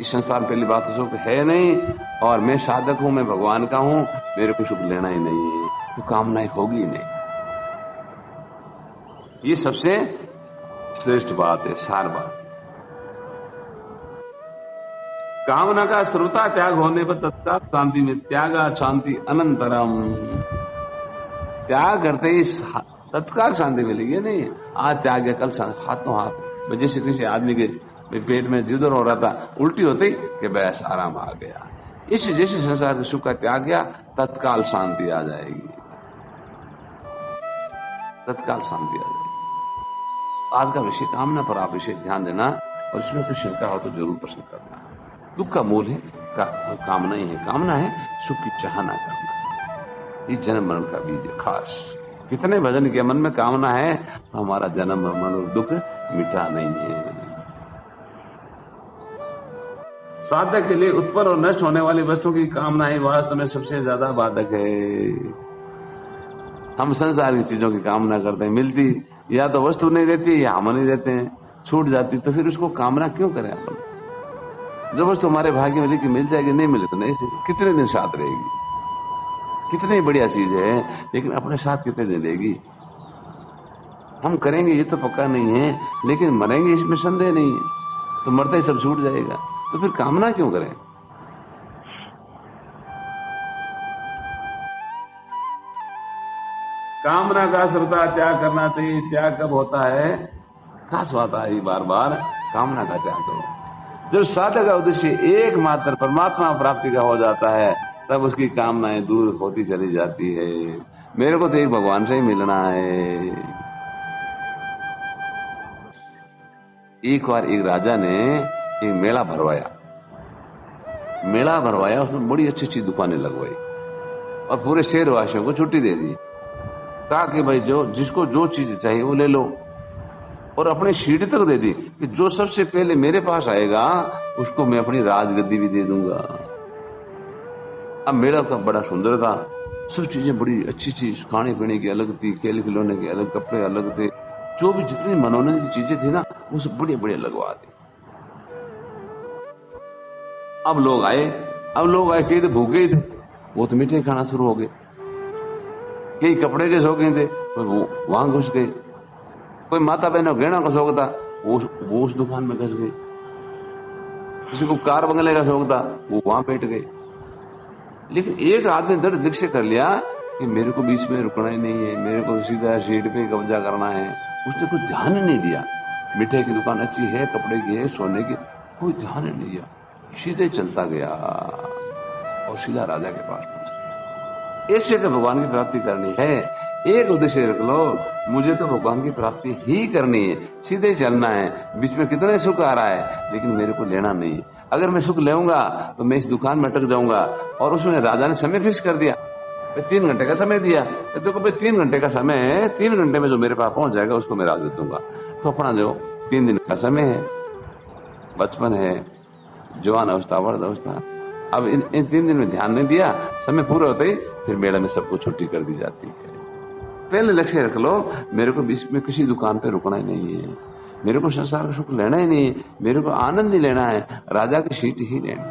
इस संसार पहली बात तो सुख है नहीं, और मैं साधक हूं, मैं भगवान का हूं, मेरे को सुख लेना ही नहीं है, तो कामनाएं होगी ही नहीं। ये सबसे श्रेष्ठ बात है, सार बात। कामना का श्रोता त्याग होने पर तत्काल शांति में त्यागा शांति अनंतरम। त्याग करते ही तत्काल शांति मिलेगी, नहीं आज त्याग है कल हाथों हाथ। जैसे किसी आदमी के पेट में जिधर हो रहा था, उल्टी होती कि बस आराम आ गया। इस जैसे संसार के सुख का त्याग किया, तत्काल शांति आ जाएगी, तत्काल शांति आ जाएगी। आज का विषय कामना पर आप विषय ध्यान देना, और इसमें कुछ शंका हो तो जरूर प्रश्न करना। दुख का मूल है कामना ही है। कामना है सुख की चाहना करना, ये जन्म मरण का बीज है खास। कितने भजन के मन में कामना है, तो हमारा जन्म मरण और दुख मिटा नहीं है। साधक के लिए उत्पन्न और नष्ट होने वाली वस्तुओं की कामना ही वास्तव में सबसे ज्यादा बाधक है। हम संसार की चीजों की कामना करते हैं, मिलती या तो वस्तु नहीं देती या हम नहीं देते हैं, छूट जाती, तो फिर उसको कामना क्यों करें अपन। जो वस्तु हमारे भाग्य में लिखी मिल जाएगी, नहीं मिले तो नहीं, कितने दिन साथ रहेगी। कितनी बढ़िया चीज है, लेकिन अपने साथ कितने दिन रहेगी। हम करेंगे ये तो पक्का नहीं है, लेकिन मरेंगे इसमें संदेह नहीं है, तो मरते ही सब छूट जाएगा, तो फिर कामना क्यों करें। कामना का श्रोता त्याग करना चाहिए। त्याग कब होता है, खास बात आई बार बार, कामना का त्याग करो। जब साधक का उद्देश्य एकमात्र परमात्मा प्राप्ति का हो जाता है, तब उसकी कामनाएं दूर होती चली जाती है। मेरे को तो एक भगवान से ही मिलना है। एक बार एक राजा ने एक मेला भरवाया, उसमें बड़ी अच्छी अच्छी दुकानें लगवाई, और पूरे शहरवासियों को छुट्टी दे दी। कहा कि भाई जो जिसको जो चीज चाहिए वो ले लो, और अपनी सीढ़ी तक दे दी कि जो सबसे पहले मेरे पास आएगा उसको मैं अपनी राजगद्दी भी दे दूंगा। अब मेला तो बड़ा सुंदर था, सब चीजें बड़ी अच्छी चीज, खाने पीने की अलग थी, खेल खिलौने के अलग, कपड़े अलग थे, जो भी जितनी मनोरंजन की चीजें थी ना, वो सब बड़े बड़े लगवा दी। अब लोग आए, कई तो भूखे ही थे, वो तो मीठे खाना शुरू हो गए। कई कपड़े के शौकीन थे, वो वहां घुस गए। कोई माता बहनों गहना का शौक था, वो उस दुकान में घुस गए। किसी को कार बंगले का शौक था, वो वहां बैठ गए। लेकिन एक आदमी दृढ़ निश्चय कर लिया कि मेरे को बीच में रुकना ही नहीं है, मेरे को सीधा सीट पे कब्जा करना है। उसने कुछ ध्यान ही नहीं दिया, मिठाई की दुकान अच्छी है, कपड़े की है, सोने की, कोई ध्यान ही नहीं दिया, सीधे चलता गया और सीधा राजा के पास पहुंचा। ऐसे तो भगवान की प्राप्ति करनी है, एक उद्देश्य रख लो, मुझे तो भगवान की प्राप्ति ही करनी है, सीधे चलना है। बीच में कितने सुख आ रहा है, लेकिन मेरे को लेना नहीं है। अगर मैं सुख लेऊंगा तो मैं इस दुकान में अटक जाऊंगा। और उसमें राजा ने समय फिक्स कर दिया, 3 घंटे का समय दिया, तो देखो भाई 3 घंटे का समय है, 3 घंटे में जो मेरे पास पहुंच जाएगा उसको मैं राज दे दूंगा। तो अपना जो 3 दिन का समय है, बचपन है, जवान अवस्था, वर्ध अवस्था, अब इन 3 दिन में ध्यान नहीं दिया, समय पूरा होते ही फिर मेले में सबको छुट्टी कर दी जाती है। पहले लक्ष्य रख लो, मेरे को बीच में किसी दुकान पे रुकना ही नहीं है, मेरे को संसार का सुख लेना ही नहीं है, मेरे को आनंद ही लेना है, राजा की सीट ही लेनी।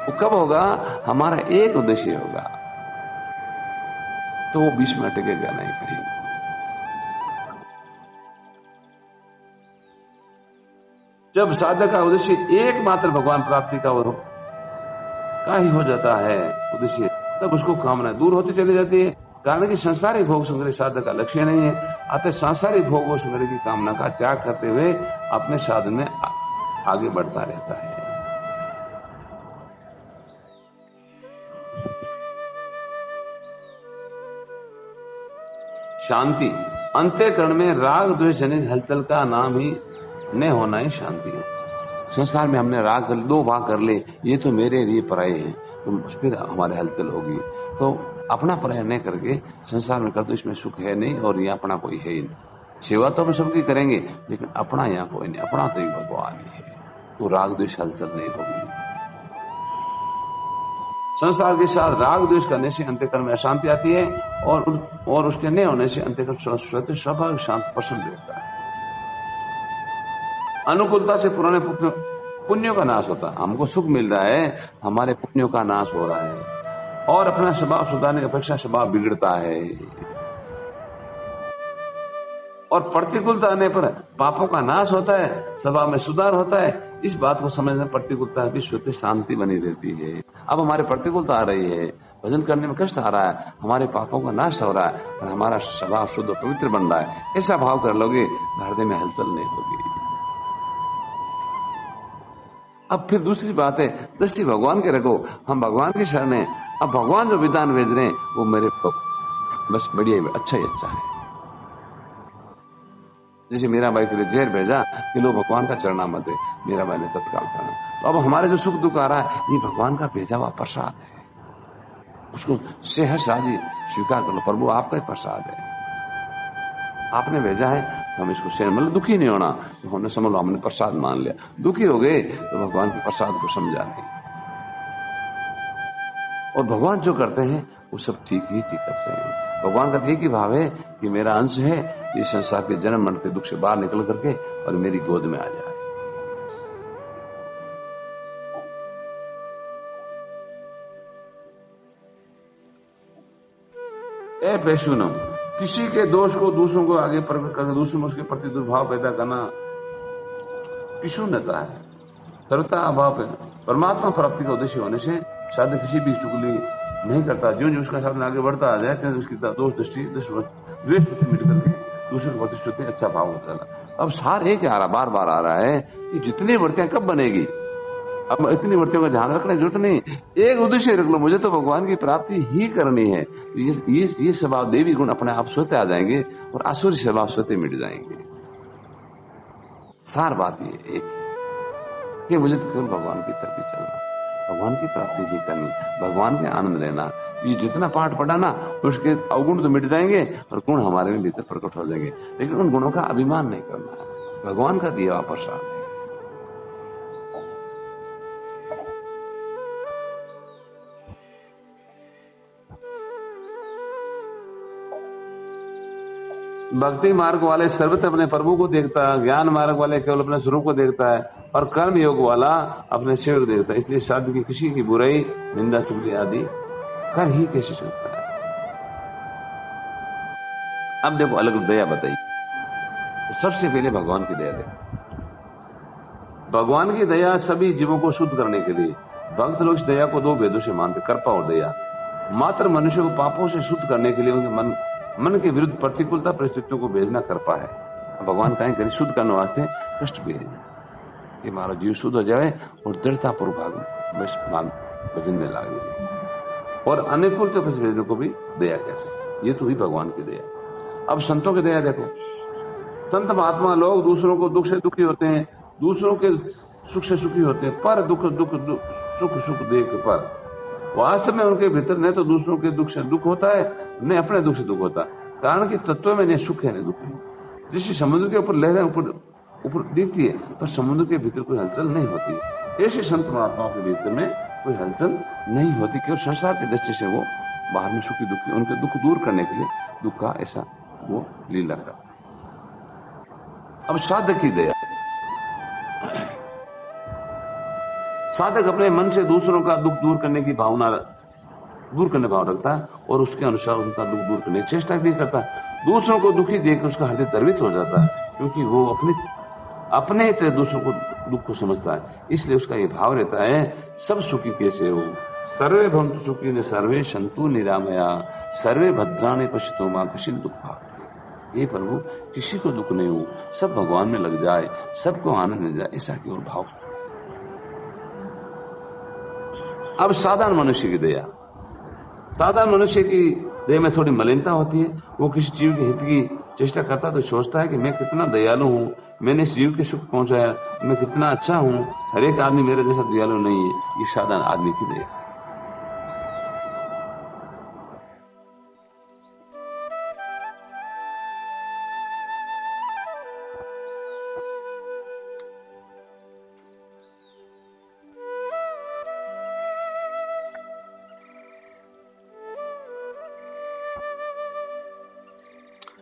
वो कब होगा? हमारा एक उद्देश्य होगा, तो वो बीच में अटकेगा नहीं कहीं। जब साधक का उद्देश्य एकमात्र भगवान प्राप्ति का वो का ही हो जाता है उद्देश्य, तब उसको कामना दूर होती चली जाती है। कारण कि संसारिक भोग संग्रह साधक का लक्ष्य नहीं है। अतः सांसारिक भोग और संग्रह की कामना का त्याग करते हुए अपने साधन में आगे बढ़ता रहता है। शांति अंतःकरण में राग द्वेष जनित हलचल का नाम ही न होना ही शांति है। संसार में हमने राग कर 2 भाग कर ले, ये तो मेरे लिए पराये हैं, तो फिर हमारे हलचल होगी। तो अपना पराया नहीं करके संसार में कर दो, इसमें सुख है नहीं और यहाँ अपना कोई है ही नहीं। सेवा तो हम सबकी करेंगे, लेकिन अपना यहाँ कोई नहीं, अपना तो ही भगवान ही है। तो राग द्वेष हलचल नहीं होगी। संसार के साथ राग द्वेष करने से अंतःकरण में अशांति आती है, और उसके नहीं होने से अंतःकरण स्वाभाविक शांत प्रसन्न रहता है। अनुकूलता से पुराने पुण्यों का नाश होता है। हमको सुख मिल रहा है, हमारे पुण्यों का नाश हो रहा है, और अपना स्वभाव सुधारने की अपेक्षा स्वभाव बिगड़ता है। और प्रतिकूलता आने पर पापों का नाश होता है, स्वभाव में सुधार होता है। इस बात को समझने प्रतिकूलता विश्व में शांति बनी रहती है। अब हमारे प्रतिकूलता आ रही है, भजन करने में कष्ट आ रहा है, हमारे पापों का नाश हो रहा है और हमारा स्वभाव शुद्ध और पवित्र बन रहा है। ऐसा भाव कर लोगे, हृदय में हलचल नहीं होगी। अब फिर दूसरी बात है, दृष्टि भगवान के रखो, हम भगवान की शरण है। अब भगवान जो विधान भेज रहे हैं वो मेरे बस बढ़िया ही, अच्छा ही अच्छा है। जैसे मीरा बाई के लिए जहर भेजा कि लो भगवान का चरणामृत है, मीरा बाई ने तत्काल करना। तो अब हमारे जो सुख दुख आ रहा है, ये भगवान का भेजा हुआ प्रसाद है, उसको सेहत राजी स्वीकार कर लो। प्रभु आपका ही प्रसाद है, आपने भेजा है, तो हम इसको सेहत, मतलब दुखी नहीं होना। तो हमने समझ लो, हमने प्रसाद मान लिया। दुखी हो गए तो भगवान के प्रसाद को समझा नहीं। और भगवान जो करते हैं वो सब ठीक ही ठीक करते हैं। भगवान का एक ही भाव है कि मेरा अंश है, इस संसार के जन्म मरण के दुख से बाहर निकल करके और मेरी गोद में आ जाए। ए पेशुनम, किसी के दोष को दूसरों को आगे प्रकट करके दूसरों में उसके प्रति दुर्भाव पैदा करना पिशून्यता है, सर्वथा अभाव है। परमात्मा प्राप्ति का उद्देश्य होने से शायद किसी भी चुगली नहीं करता। जो जो उसका साधन आगे बढ़ता आ जाए, तो उसकी दोष दृष्टि द्वेष दृष्टि मिट करके दूसरे को प्रतिष्ठित अच्छा भाव होता है। अब सार एक आ रहा, बार बार आ रहा है कि जितनी वृत्तियां कब बनेगी। अब इतनी वृत्तियों का ध्यान रखने की जरूरत नहीं, एक उद्देश्य रख लो, मुझे तो भगवान की प्राप्ति ही करनी है। ये स्वभाव देवी गुण अपने आप स्वतः आ जाएंगे और आसुरी स्वभाव स्वतः मिट जाएंगे। सार बात ये एक कि मुझे तो केवल भगवान की तरफ ही चलना, भगवान की प्राप्ति ही करनी, भगवान के आनंद लेना। ये जितना पाठ पढ़ा ना, उसके अवगुण तो मिट जाएंगे और गुण हमारे में भीतर प्रकट हो जाएंगे। लेकिन उन गुणों का अभिमान नहीं करना है, भगवान का दिया हुआ प्रसाद है। भक्ति मार्ग वाले सर्वत्र अपने प्रभु को देखता है, ज्ञान मार्ग वाले केवल अपने स्वरूप को देखता है, और कर्म योग वाला अपने सेवक देखता है। इसलिए साधु की किसी की बुराई, निंदा, चुगली आदि कर ही कैसे सकता है। अब देखो अलग दया बताइए। तो सबसे पहले भगवान की दया देखो। भगवान की दया सभी जीवों को शुद्ध करने के लिए। भक्त लोग इस दया को 2 भेदों से मानते, कृपा और दया। मात्र मनुष्य को पापों से शुद्ध करने के लिए उनके मन के विरुद्ध प्रतिकूलता परिस्थितियों को भेजना कृपा है। भगवान कहीं कहीं शुद्ध करने वास्ते कष्ट भेजना कि हमारा जीव शुद्ध हो जाए और दृढ़ता पूर्वक भजन में लागे। और अनुकूल तो भेजने को भी दया कैसे, ये तो हुई भगवान की दया। अब संतों की दया देखो। संत महात्मा लोग दूसरों को दुख से दुखी होते हैं, दूसरों के सुख से सुखी होते हैं, पर दुख दुख सुख सुख देख पर। वास्तव में उनके भीतर न तो दूसरों के दुख से दुख होता है, न अपने दुख से दुख होता, कारण कि तत्व में न सुख है न दुख है। जैसे समुद्र के ऊपर लहरें ऊपर ऊपर दिखती है, पर समुद्र के भीतर कोई हलचल नहीं होती। ऐसे संत महात्माओं के भीतर में कोई हलचल नहीं होती, केवल संसार की दृष्टि से वो बाहर में सुखी दुखी, उनके दुख दूर करने के लिए दुख का ऐसा वो लीला करता। अब साधक की दया, साधक अपने मन से दूसरों का दुख दूर करने की भावना रखता है और उसके अनुसार उनका दुख दूर करने की चेष्टा भी करता है। दूसरों को दुखी देख उसका हृदय द्रवित हो जाता है, क्योंकि वो अपने तरह दूसरों को दुख को समझता है। इसलिए उसका ये भाव रहता है, सब सुखी कैसे हो, सर्वे भवन्तु सुखिनः सर्वे सन्तु निरामया सर्वे भद्राणि पश्यन्तु मा कश्चित् दुःखभाग्। ये प्रभु किसी को दुख नहीं हो, सब भगवान में लग जाए, सबको आनंद मिल जाए, ऐसा केवल भाव। अब साधारण मनुष्य की दया, साधारण मनुष्य की दया में थोड़ी मलिनता होती है। वो किसी जीव के हित की चेष्टा करता तो सोचता है कि मैं कितना दयालु हूं, मैंने इस जीव के सुख पहुंचाया, मैं कितना अच्छा हूं, हर एक आदमी मेरे जैसा दयालु नहीं है। ये साधारण आदमी की दया।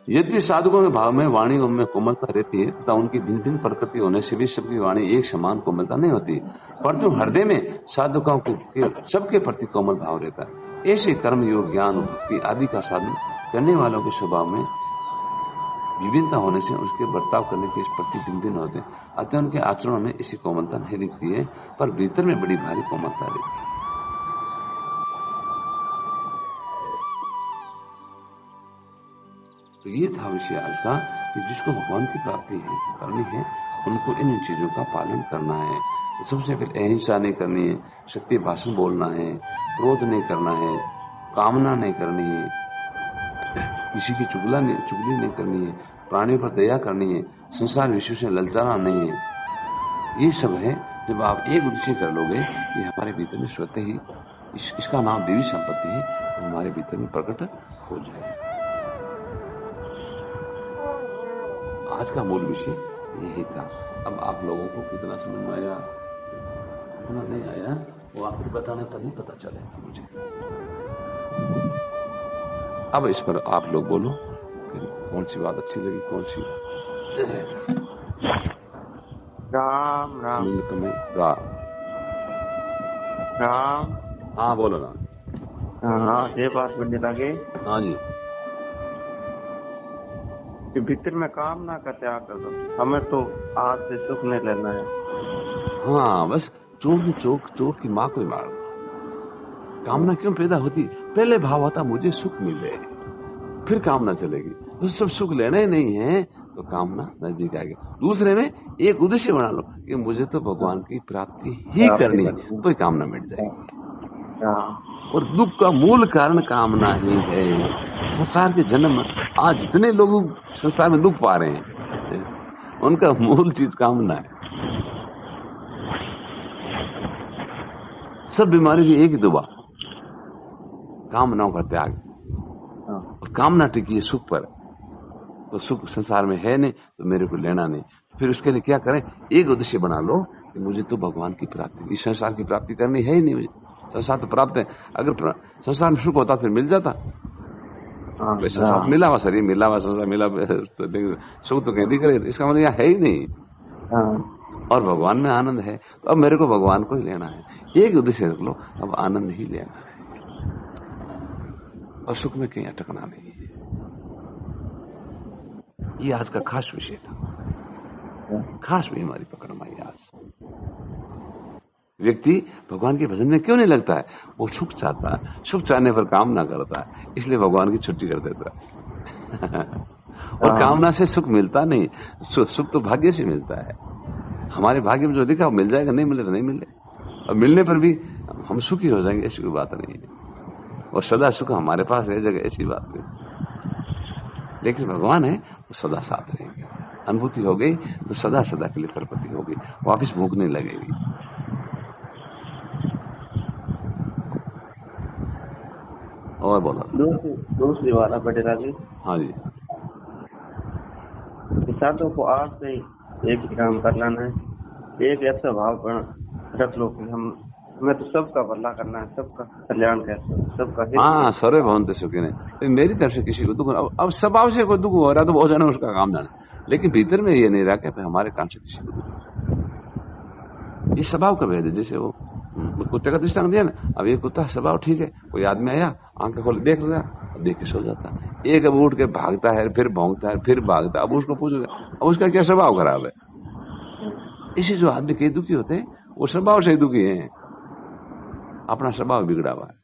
यद्यपि साधकों के भाव में वाणी उनमें कोमलता रहती है तथा उनकी भिन्न भिन्न प्रकृति होने से भी सबकी वाणी एक समान कोमलता नहीं होती, परंतु हृदय में साधकों के सबके प्रति कोमल भाव रहता है। ऐसे कर्म योग ज्ञान भक्ति आदि का साधन करने वालों के स्वभाव में विभिन्नता होने से उसके बर्ताव करने के प्रति भिन्न भिन्न होते हैं। अतः उनके आचरणों में ऐसी कोमलता नहीं दिखती है, पर भीतर में बड़ी भारी कोमलता रहती है। तो ये था विषय आज का कि जिसको भगवान की प्राप्ति है करनी है, उनको इन चीजों का पालन करना है। तो सबसे पहले अहिंसा नहीं करनी है, सत्य भाषण बोलना है, क्रोध नहीं करना है, कामना नहीं करनी है, किसी की चुगली नहीं करनी है, प्राणियों पर दया करनी है, संसार विषय से ललचाना नहीं है। ये सब है जब आप एक उद्देश्य कर लोगे, ये हमारे भीतर में स्वतः ही इसका नाम देवी संपत्ति है, तो हमारे भीतर में प्रकट हो जाए। आज का मूल विषय यही था। अब आप लोगों को कितना समझ में आया, कितना नहीं आया, वो आपको बताने पर नहीं पता चलेगा मुझे। अब इस पर आप लोग बोलो कि कौन सी बात अच्छी लगी, कौन सी। राम राम राम। हाँ बोलो ना। हाँ ये बात मुझे लगे। हाँ जी, कि भीतर में कामना का त्याग कर दो, हमें तो आज से सुख नहीं लेना है। हाँ बस चोट की माँ को ही मार दो। कामना क्यों पैदा होती? पहले भाव होता मुझे सुख मिले, फिर कामना चलेगी। तो सब सुख लेना ही नहीं है तो कामना नजदीक आएगी। दूसरे में एक उद्देश्य बना लो कि मुझे तो भगवान की प्राप्ति ही करनी है, तो कामना मिट जाएगी। और दुख का मूल कारण कामना ही है। संसार के जन्म आज जितने लोग संसार में दुख पा रहे हैं, उनका मूल चीज कामना है। सब बीमारी की एक ही दुआ, कामनाओं का त्याग। और कामना टिकी है सुख पर, तो सुख संसार में है नहीं तो मेरे को लेना नहीं। फिर उसके लिए क्या करें? एक उद्देश्य बना लो कि मुझे तो भगवान की प्राप्ति, इस संसार की प्राप्ति करनी है ही नहीं। मुझे संसार तो प्राप्त है, अगर संसार में सुख होता फिर मिल जाता। मिला हुआ शरीर, मिला हुआ संसार, मिला सुख तो कहीं दिख रहे, इसका मतलब यहाँ है ही नहीं। और भगवान में आनंद है, तो अब मेरे को भगवान को ही लेना है। एक उद्देश्य रख लो, अब आनंद ही लेना है और सुख में कहीं अटकना नहीं है। ये आज का खास विषय था, खास भी हमारी पकड़ में आई। आज व्यक्ति भगवान के भजन में क्यों नहीं लगता है? वो सुख चाहता है, सुख चाहने पर कामना करता है, इसलिए भगवान की छुट्टी कर देता है। और कामना से सुख मिलता नहीं, सुख तो भाग्य से मिलता है। हमारे भाग्य में जो लिखा वो मिल जाएगा, नहीं मिले तो नहीं मिले। और मिलने पर भी हम सुखी हो जाएंगे, ऐसी कोई बात नहीं है। और सदा सुख हमारे पास रह जाएगा, ऐसी बात नहीं। लेकिन भगवान है वो सदा साथ रहेंगे। अनुभूति हो गई तो सदा सदा के लिए सरपति होगी, वापिस भूख नहीं लगेगी। और बोलो दूसरी बात है बटेरा जी। हाँ जी, साधु को आज से एक ही काम कर लेना है, एक ऐसा भाव रख लो कि हमें तो सबका भला करना है, सबका कल्याण करना, सबका हित। हाँ, सर्वे भवन्तु सुखिनः। मेरी तरफ से किसी को दुख, अब स्वभाव से कोई दुख हो रहा तो बहुत जाना उसका काम जाने, लेकिन भीतर में ये नहीं रहा कि हमारे काम से किसी को दुख, ये स्वभाव का भेद है। जैसे वो कुत्ते का दृष्टांत दिया ना, अब ये कुत्ता स्वभाव ठीक है, कोई आदमी आया आंखें खोल देख लिया, देख के सो जाता, एक अब उठ के भागता है, फिर भौंकता है, फिर भागता है। अब उसको पूछो अब उसका क्या स्वभाव खराब है? इसी जो आदमी कई दुखी होते हैं वो स्वभाव से ही दुखी है, अपना स्वभाव बिगड़ा हुआ है।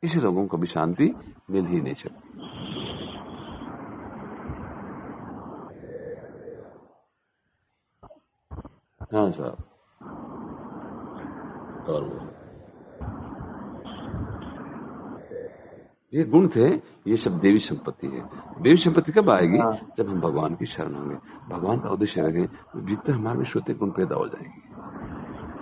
इसी लोगों को भी शांति मिल ही नहीं सकती। हाँ साहब, और ये गुण थे, ये सब देवी संपत्ति है। देवी संपत्ति कब आएगी? जब हम भगवान की शरण होंगे, भगवान का उद्देश्य रखेंगे, भीतर हमारे में श्रुति गुण पैदा हो जाएंगे।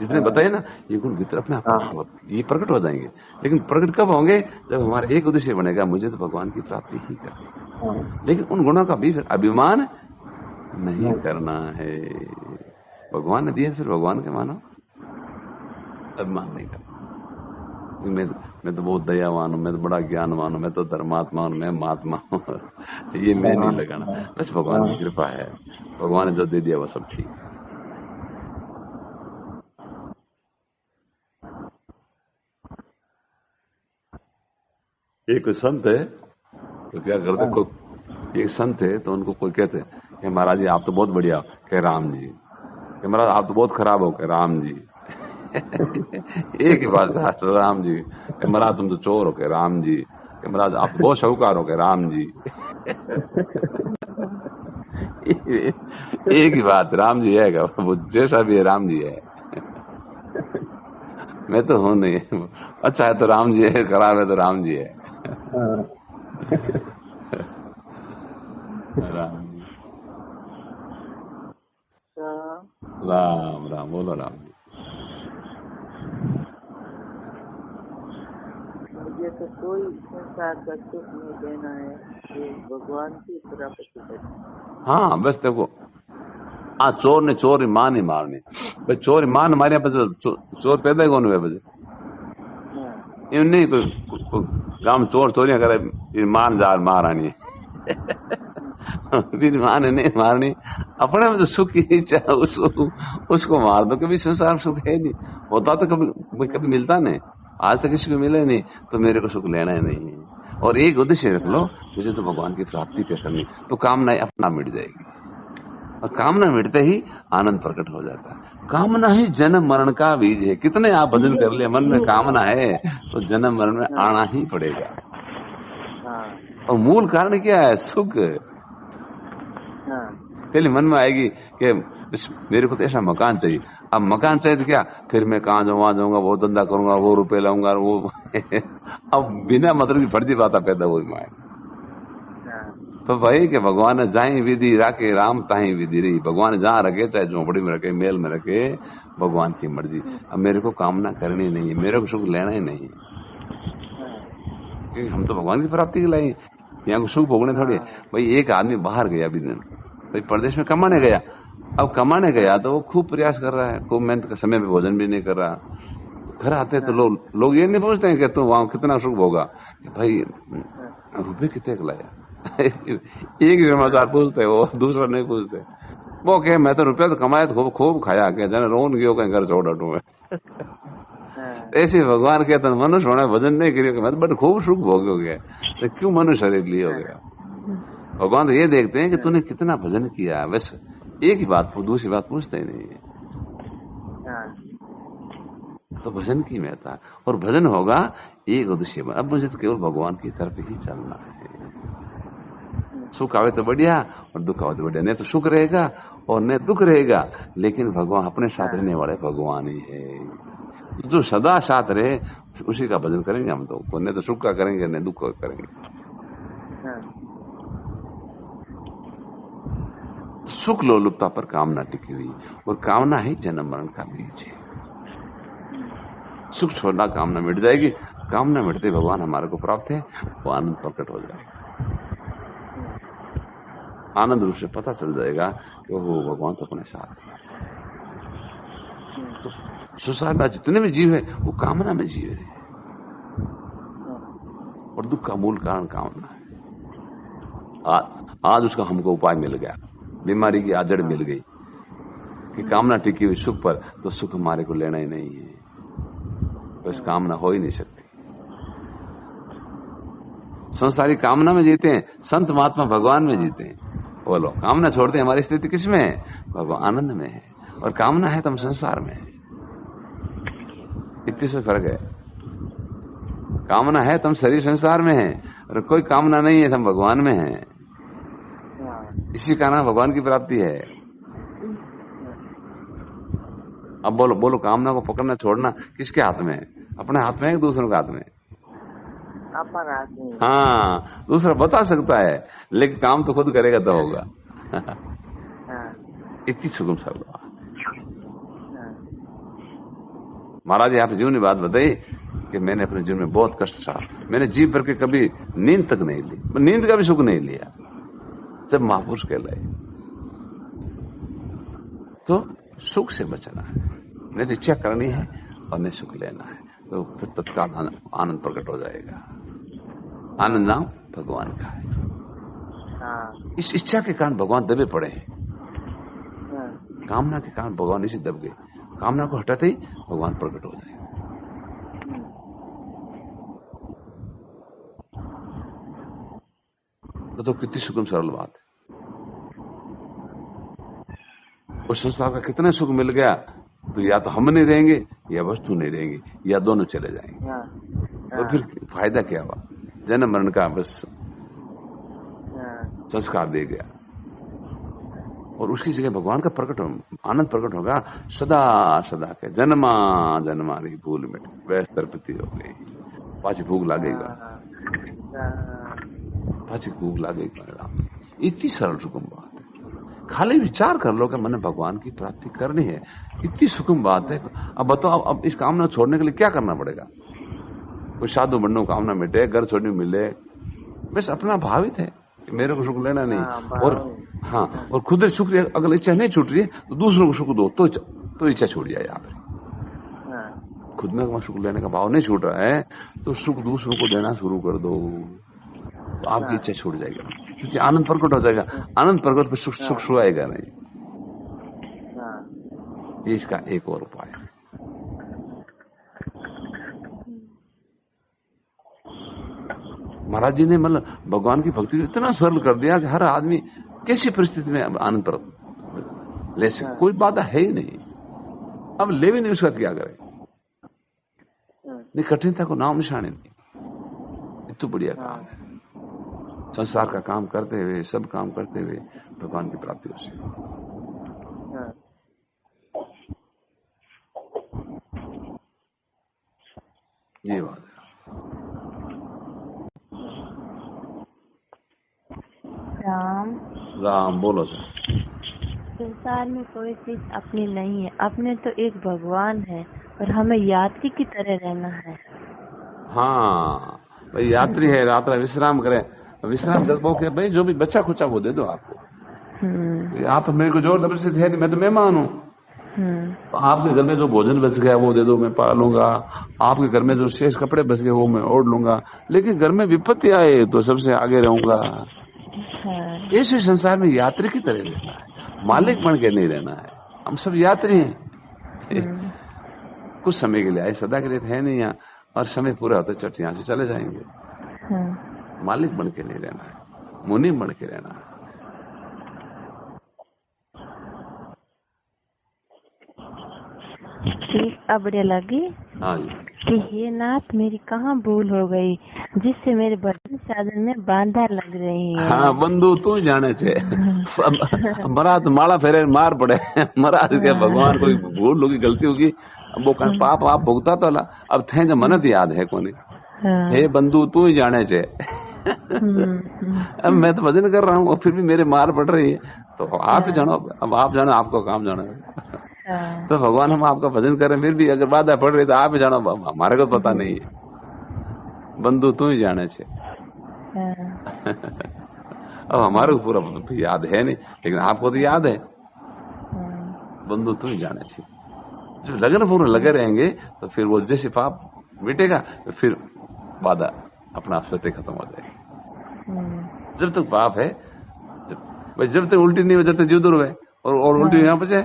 जितने बताए ना ये गुण भीतर अपने आप ये प्रकट हो जाएंगे। लेकिन प्रकट कब होंगे? जब हमारा एक उद्देश्य बनेगा, मुझे तो भगवान की प्राप्ति ही करनी। लेकिन उन गुणों का भी अभिमान नहीं करना है। भगवान ने दिया, फिर भगवान के मानो, अभिमान नहीं करना। मैं तो बहुत दयावान हूँ, मैं तो बड़ा ज्ञानवान हूँ, मैं तो धर्मात्मा हूँ, मैं महात्मा हूँ, ये मैं नहीं लगाना। बस भगवान की कृपा है, भगवान ने जो दे दिया वो सब ठीक है। एक संत है तो क्या करते, एक संत है तो उनको कोई कहते कि महाराज जी आप तो बहुत बढ़िया हो, कह राम जी। कि महाराज आप तो बहुत खराब हो, कह राम जी। एक ही बात राम जी। कि महाराज तुम तो चोर हो, कह राम जी। कि महाराज आप तो बहुत शाहूकार हो, कह राम जी। एक ही बात, राम जी है, वो जैसा भी है राम जी है। मैं तो हूं नहीं, अच्छा है तो राम जी है, खराब है तो राम जी है। राम राम राम बोलो राम जी। मुझे तो कोई संसार का सुख नहीं देना है, ये भगवान की प्राप्ति करनी। हाँ बस देखो, हाँ चोर ने चोर मां नहीं मारनी, भाई चोर मां मारे चोर पैदा ही कौन हुए बजे नहीं कोई गांव चोर चोरियां करे मान जा मार आनी फिर मान नहीं मारनी, अपने में जो सुख की इच्छा उसको मार दो। कभी संसार में सुख है नहीं, होता तो कभी मिलता नहीं, आज तक किसी को मिले नहीं, तो मेरे को सुख लेना ही नहीं है। और एक उद्देश्य रख लो, मुझे तो भगवान की प्राप्ति क्या करनी, तो कामनाएं अपना मिट जाएगी। और कामना मिटते ही आनंद प्रकट हो जाता है। कामना ही जन्म मरण का बीज है। कितने आप भजन कर लिए, मन में कामना है तो जन्म मरण में आना ही पड़ेगा। और मूल कारण क्या है? सुख। पहले मन में आएगी कि मेरे को तो ऐसा मकान चाहिए, अब मकान चाहिए तो क्या, फिर मैं कहाँ जाऊँ, वहां जाऊंगा, वो धंधा करूंगा, वो रुपए लाऊंगा, वो अब बिना मतलब की फर्जी बात पैदा हुई माए। तो भाई कि भगवान ने जहाँ विधि रखे राम ताही विधि रही। भगवान ने जहाँ रखे, चाहे झोपड़ी में रखे, मेल में रखे, भगवान की मर्जी। अब मेरे को कामना करनी नहीं है, मेरे को सुख लेना ही नहीं है, क्योंकि हम तो भगवान की प्राप्ति के लिए यहाँ को सुख भोगने थोड़ी। भाई एक आदमी बाहर गया अभी दिन, भाई प्रदेश में कमाने गया, अब कमाने गया तो वो खूब प्रयास कर रहा है, खूब मेहनत का, समय पे भोजन भी नहीं कर रहा। घर आते तो लोग ये नहीं पूछते हैं कि तू वहां कितना सुख भोगा, भाई रुपये कितने लाया एक ही समाचार पूछते, वो दूसरा नहीं पूछते। वो कहे मैं तो रुपया तो कमाया तो खूब खाया, क्या जन रोन गयो कहीं घर छोड़ हटू मैं। ऐसे भगवान कहते मनुष्य होना भजन नहीं करियो, मैं तो बट खूब सुख भोग हो गया, तो क्यों मनुष्य शरीर लिए हो गया। भगवान तो ये देखते हैं कि तूने कितना भजन किया, बस एक ही बात, दूसरी बात पूछते ही नहीं है। तो भजन की महत्ता, और भजन होगा एक उद्देश्य में, अब मुझे तो केवल भगवान की तरफ ही चलना है। सुख आवे तो बढ़िया और दुख आवे तो बढ़िया, नहीं तो सुख रहेगा और नहीं दुख रहेगा, लेकिन भगवान अपने साथ रहने वाले भगवान ही है। जो सदा साथ रहे उसी का भजन करेंगे हम तो, नहीं तो सुख का करेंगे नहीं दुख का करेंगे। सुख लोलुपता पर कामना टिकी हुई, और कामना ही जन्म मरण का बीज है। सुख छोड़ना, कामना मिट जाएगी। कामना मिटते भगवान हमारे को प्राप्त है, वो आनंद प्रकट हो जाएगा। आनंद रूप से पता चल जाएगा कि वो भगवान तो अपने साथ है। तो संसार में जितने भी जीव है वो कामना में जीव है, और दुख का मूल कारण कामना है। आज उसका हमको उपाय मिल गया, बीमारी की आजड़ मिल गई कि कामना टिकी हुई सुख पर, तो सुख हमारे को लेना ही नहीं है, तो इस कामना हो ही नहीं सकती। संसारी कामना में जीते हैं, संत महात्मा भगवान में जीते हैं। बोलो, कामना छोड़ते हैं, हमारी स्थिति किस में है? भगवान आनंद में है, और कामना है तो हम संसार में है। इतने से फर्क है। कामना है तो हम शरीर संसार में है, और कोई कामना नहीं है तो हम भगवान में है। इसी का नाम भगवान की प्राप्ति है। अब बोलो बोलो, कामना को पकड़ना छोड़ना किसके हाथ में है? अपने हाथ में है कि दूसरों के हाथ में? अपने हाथ में। हाँ, दूसरा बता सकता है, लेकिन काम तो खुद करेगा तो होगा। इतनी सुगम सरल बात। महाराज यहाँ पे जीवनी बात बताई कि मैंने अपने जीवन में बहुत कष्ट सहा। मैंने जी भर के कभी नींद तक नहीं ली, नींद का भी सुख नहीं लिया, जब महापुरुष कहलाए। तो सुख से बचना है, नहीं इच्छा करनी है और नहीं सुख लेना है, तो फिर तत्काल आनंद प्रकट हो जाएगा। आनंद नाम भगवान का है। इस इच्छा के कारण भगवान दबे पड़े हैं, कामना के कारण भगवान इसे दब गए। कामना को हटाते ही भगवान प्रकट हो जाएगा। तो कितनी सुगम सरल बात है। उस संसार का कितना सुख मिल गया, तो या तो हम नहीं रहेंगे या वस्तु नहीं रहेंगी, या दोनों चले जाएंगे। तो फिर फायदा क्या हुआ? जन्म मरण का बस संस्कार दे गया, और उसकी जगह भगवान का प्रकट आनंद प्रकट होगा। सदा सदा के जन्मा जन्मारी भूल मिट वैस तरपति हो गई। पाची भूख लागेगा, पाची भूख लागेगा। इतनी सरल सुगम बात है। खाली विचार कर लो कि मैंने भगवान की प्राप्ति करनी है, इतनी सुगम बात है। अब बताओ, अब इस कामना छोड़ने के लिए क्या करना पड़ेगा? कोई साधु बनने को कामना मिटे, घर छोड़ने मिले, बस अपना भावित है मेरे को सुख लेना नहीं। और हाँ, और खुद सुख, अगर इच्छा नहीं छूट रही है तो दूसरों को सुख दो, तो इच्छा छूट जाए। आप खुद में सुख लेने का भाव नहीं छूट रहा है, तो सुख दूसरों को देना शुरू कर दो, तो आपकी इच्छा छूट जाएगी, क्योंकि आनंद प्रकट हो जाएगा। आनंद प्रकट पर सुख सुहाएगा नहीं। ये इसका एक और उपाय है। महाराज जी ने मतलब भगवान की भक्ति इतना सरल कर दिया कि हर आदमी कैसी परिस्थिति में आनंद प्रकट ले सके, कोई बाधा है ही नहीं। अब ले भी नहीं, उसका क्या करे? नहीं, कठिनता को नाम निशानी नहीं। इतना बढ़िया काम है। संसार का काम करते हुए, सब काम करते हुए भगवान की प्राप्ति हो सके, ये बात है। राम राम बोलो सर। संसार में कोई चीज अपनी नहीं है, अपने तो एक भगवान है, और हमें यात्री की तरह रहना है। हाँ भाई, यात्री है, रात विश्राम करें, विश्राम कर पाओ भाई, जो भी बच्चा खुचा वो दे दो आपको। आप मेरे को जोर जबरदस्ती है नहीं, मैं तो मेहमान हूँ। तो आपके घर में जो भोजन बच गया वो दे दो, मैं पालूंगा। आपके घर में जो शेष कपड़े बच गए वो मैं ओढ़ लूंगा। लेकिन घर में विपत्ति आए तो सबसे आगे रहूंगा। ऐसे संसार में यात्री की तरह रहना है, मालिक बन के नहीं रहना है। हम सब यात्री हैं, कुछ समय के लिए आए, सदा के लिए है नहीं यहाँ, और समय पूरा होता चट यहाँ से चले जाएंगे। मालिक बन के नहीं रहना है, मुनि बन के रहना है। ठीक, अब बढ़िया लगी। हाँ जी, कि हे नाथ, मेरी कहाँ भूल हो गई जिससे मेरे भजन साधन में बाधा लग रही है। हाँ बंधु तू जाने थे। महाराज माला फेरे मार पड़े, महाराज के भगवान कोई भूल होगी, गलती होगी, वो पाप आप भुगता तो ला। अब थे जो मनत याद है कोनी, हे बंधु तू ही जाने थे। अब मैं तो भजन कर रहा हूँ और फिर भी मेरे मार पड़ रही है, तो आप ही जानो, अब आप जानो, आपको काम जाना है। हाँ। तो भगवान हम आपका भजन करें फिर भी अगर बाधा पड़ रही तो आप ही जानो, हमारे को पता नहीं है। बंधु तू ही जाने छे। हाँ। अब हमारे को पूरा याद है नहीं, लेकिन आपको तो याद है। हाँ। बंधु तू ही जाने छे। जब लगन पूर्ण लगे रहेंगे तो फिर वो जैसे पाप मिटेगा तो फिर बाधा अपना आप स्वतः खत्म हो जाएगी। जब तक पाप है, जब तक उल्टी नहीं हो, जब तक जीव दूर हुए और उल्टी यहाँ बचे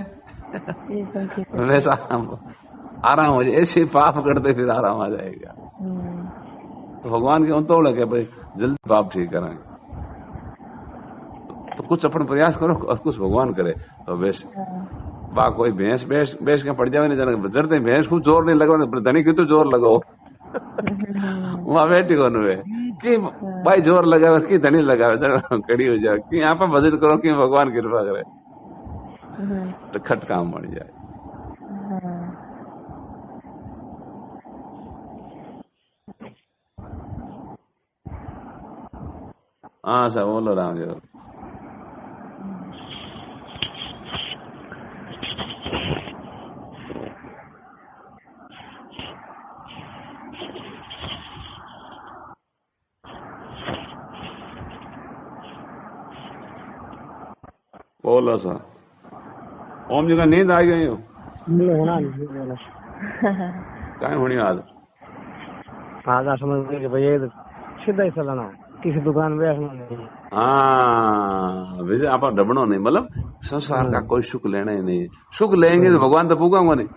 वैसा आराम हो जाए। ऐसे पाप करते फिर आराम आ जाएगा। तो भगवान के तो लगे भाई जल्दी पाप ठीक करें, तो कुछ अपन प्रयास करो और कुछ भगवान करे तो बेस्ट। बा कोई भैंस भैंस के पड़ जावे नहीं, जरते भैंस खूब जोर नहीं लगाओ, धनी की तो जोर लगाओ वहां बैठी को कि भाई जोर लगावे कि धनी लगावे कड़ी हो जाए कि यहाँ पर भजन करो कि भगवान कृपा करे तो खट काम बन जाए। हाँ सर बोलो राम जी। बोलो सर। ओम जी का नींद आ गई हो क्या होनी आज समझ के भैया सीधा ही चलाना, किसी दुकान में बैठना नहीं। हाँ वैसे आप डबनो नहीं, मतलब संसार का कोई सुख लेना ही नहीं। सुख लेंगे तो भगवान तो पूछूंगा नहीं।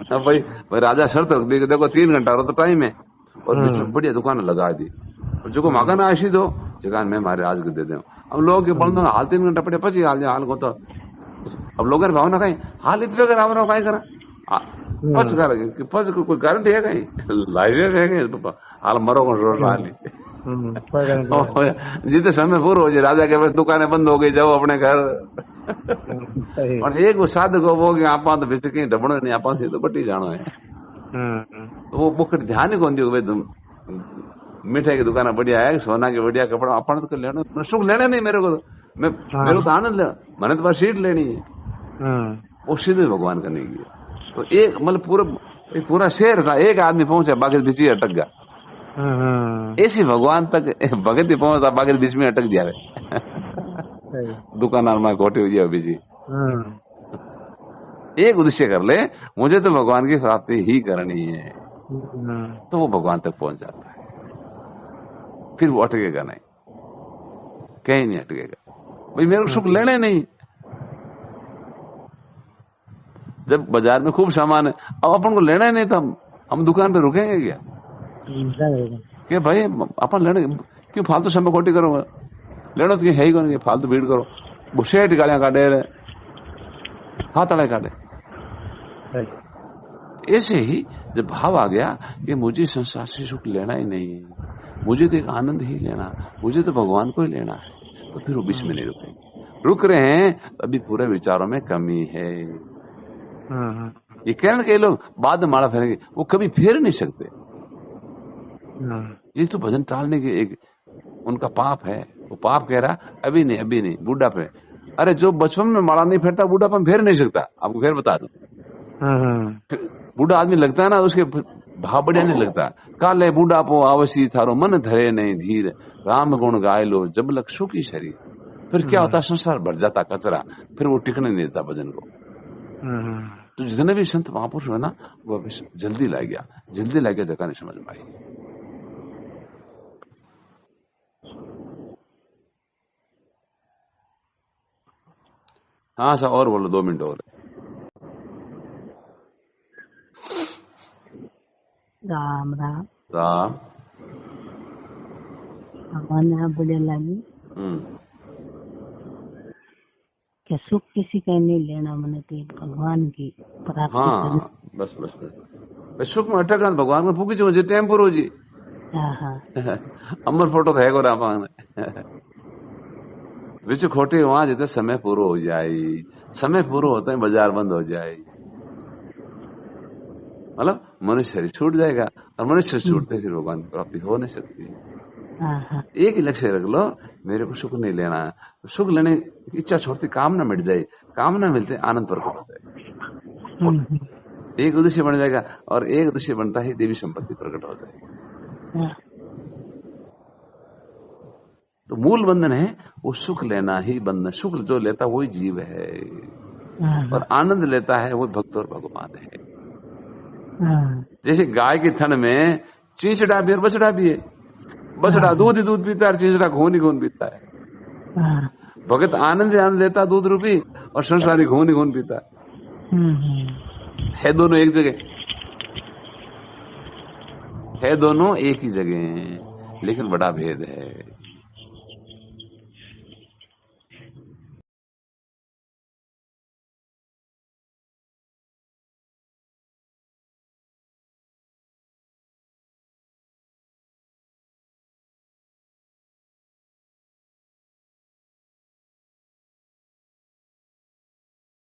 अब भाई राजा शर्त रख दी, देखो 3 घंटा तो टाइम है और बीच में बढ़िया दुकान लगा दी और जो को मांगा ना आशी दो जगह मैं मारे आज के दे दे। अब लोग के बंद हाल 3 घंटा पड़े पची हाल को तो अब लोगों भावना कहीं हाल इतने कर आवना कहीं करा पच कर पच कोई गारंटी है कहीं लाइव है कहीं हाल मरो को जोर डाली जितने समय पूरा हो जाए राजा के पास दुकानें बंद हो गई, जाओ अपने घर। और एक वो साधक वो कि आप तो बेच कहीं डबड़ो नहीं आप तो बटी जानो है तो वो बुक ध्यान ही कौन दी भाई तुम मिठाई की दुकान बढ़िया है, सोना की बढ़िया कपड़ा अपन तो लेना सुख लेना नहीं मेरे को तो मेरे को तो आनंद ले मैंने तो बस सीट लेनी है वो सीधे भगवान करने की। तो एक मतलब पूरा शहर था, एक आदमी पहुंचा बाकी बीच ही अटक गया। ऐसी भगवान तक भगत ही पहुंचा बाकी बीच में अटक दिया दुकानदार में घोटे हो गया बीच। एक उद्देश्य कर ले मुझे तो भगवान की प्राप्ति ही करनी है तो वो भगवान तक पहुंच जाता है, फिर वो अटकेगा नहीं, कहीं नहीं अटकेगा। भाई मेरे को सुख लेने नहीं। जब बाजार में खूब सामान है अब अपन को लेना ही नहीं था, हम दुकान पे रुकेंगे क्या कि भाई अपन लेने क्यों फालतू समय खोटी करूंगा, लेना तो है ही कौन फालतू भीड़ करो बुशेट गालियां काटे हाथ अड़े काटे। ऐसे ही जब भाव आ गया कि मुझे संसार से सुख लेना ही नहीं है, मुझे तो एक आनंद ही लेना, मुझे तो भगवान को ही लेना है, तो फिर वो बीच में नहीं रुकेंगे। रुक रहे हैं अभी पूरे विचारों में कमी है। ये कहने के लोग बाद में माला फेरेंगे, वो कभी फेर नहीं सकते। ये तो भजन टालने की एक उनका पाप है। वो पाप कह रहा अभी नहीं बूढ़ा पे। अरे जो बचपन में माला नहीं फेरता बूढ़ापन फेर नहीं सकता। आपको फिर बता दो, बूढ़ा आदमी लगता है ना उसके भाव बढ़िया नहीं लगता। काले बूढ़ापो आवसी थारो मन धरे नहीं धीर, राम गुण गाय लो जब लग सुखी शरीर। फिर क्या होता, संसार भर जाता कचरा, फिर वो टिकने नहीं देता भजन को। तो जितने भी संत महापुरुष है ना वो जल्दी ला गया जगह नहीं समझ में आई। हाँ सर और बोलो, 2 मिनट और। राम राम राम भगवान बढ़िया लगी क्या सुख किसी का नहीं लेना, मैंने तो भगवान की प्राप्ति। हाँ बस सुख में अटक भगवान में फूकी जो टाइम पूरा जी। अमर फोटो तो है को राम विच खोटे वहां जितने समय पूरा हो जाए, समय पूरा होता है बाजार बंद हो जाए, मतलब मनुष्य शरीर छूट जाएगा और मनुष्य छूटते फिर भगवान की प्राप्ति हो नहीं सकती। हाँ हाँ एक ही लक्ष्य रख लो, मेरे को सुख नहीं लेना है। सुख लेने की इच्छा छोड़ती, कामना मिट जाए, कामना मिलते आनंद प्रकट हो जाए। एक उद्देश्य बन जाएगा, और एक उद्देश्य बनता है देवी संपत्ति प्रकट हो जाएगी। हाँ तो मूल बंधन है वो सुख लेना ही बंधन। सुख जो लेता वही जीव है, हाँ और आनंद लेता है वो भक्त और भगवान है। हाँ जैसे गाय के थन में चींचड़ा भी और बछड़ा भी है। बछड़ा दूध ही दूध पीता है, चींचड़ा खून ही खून पीता है। हाँ भगत आनंद आनंद लेता दूध रूपी, और संसारी खून ही खून पीता है। दोनों एक जगह है, दोनों एक ही जगह हैं, लेकिन बड़ा भेद है।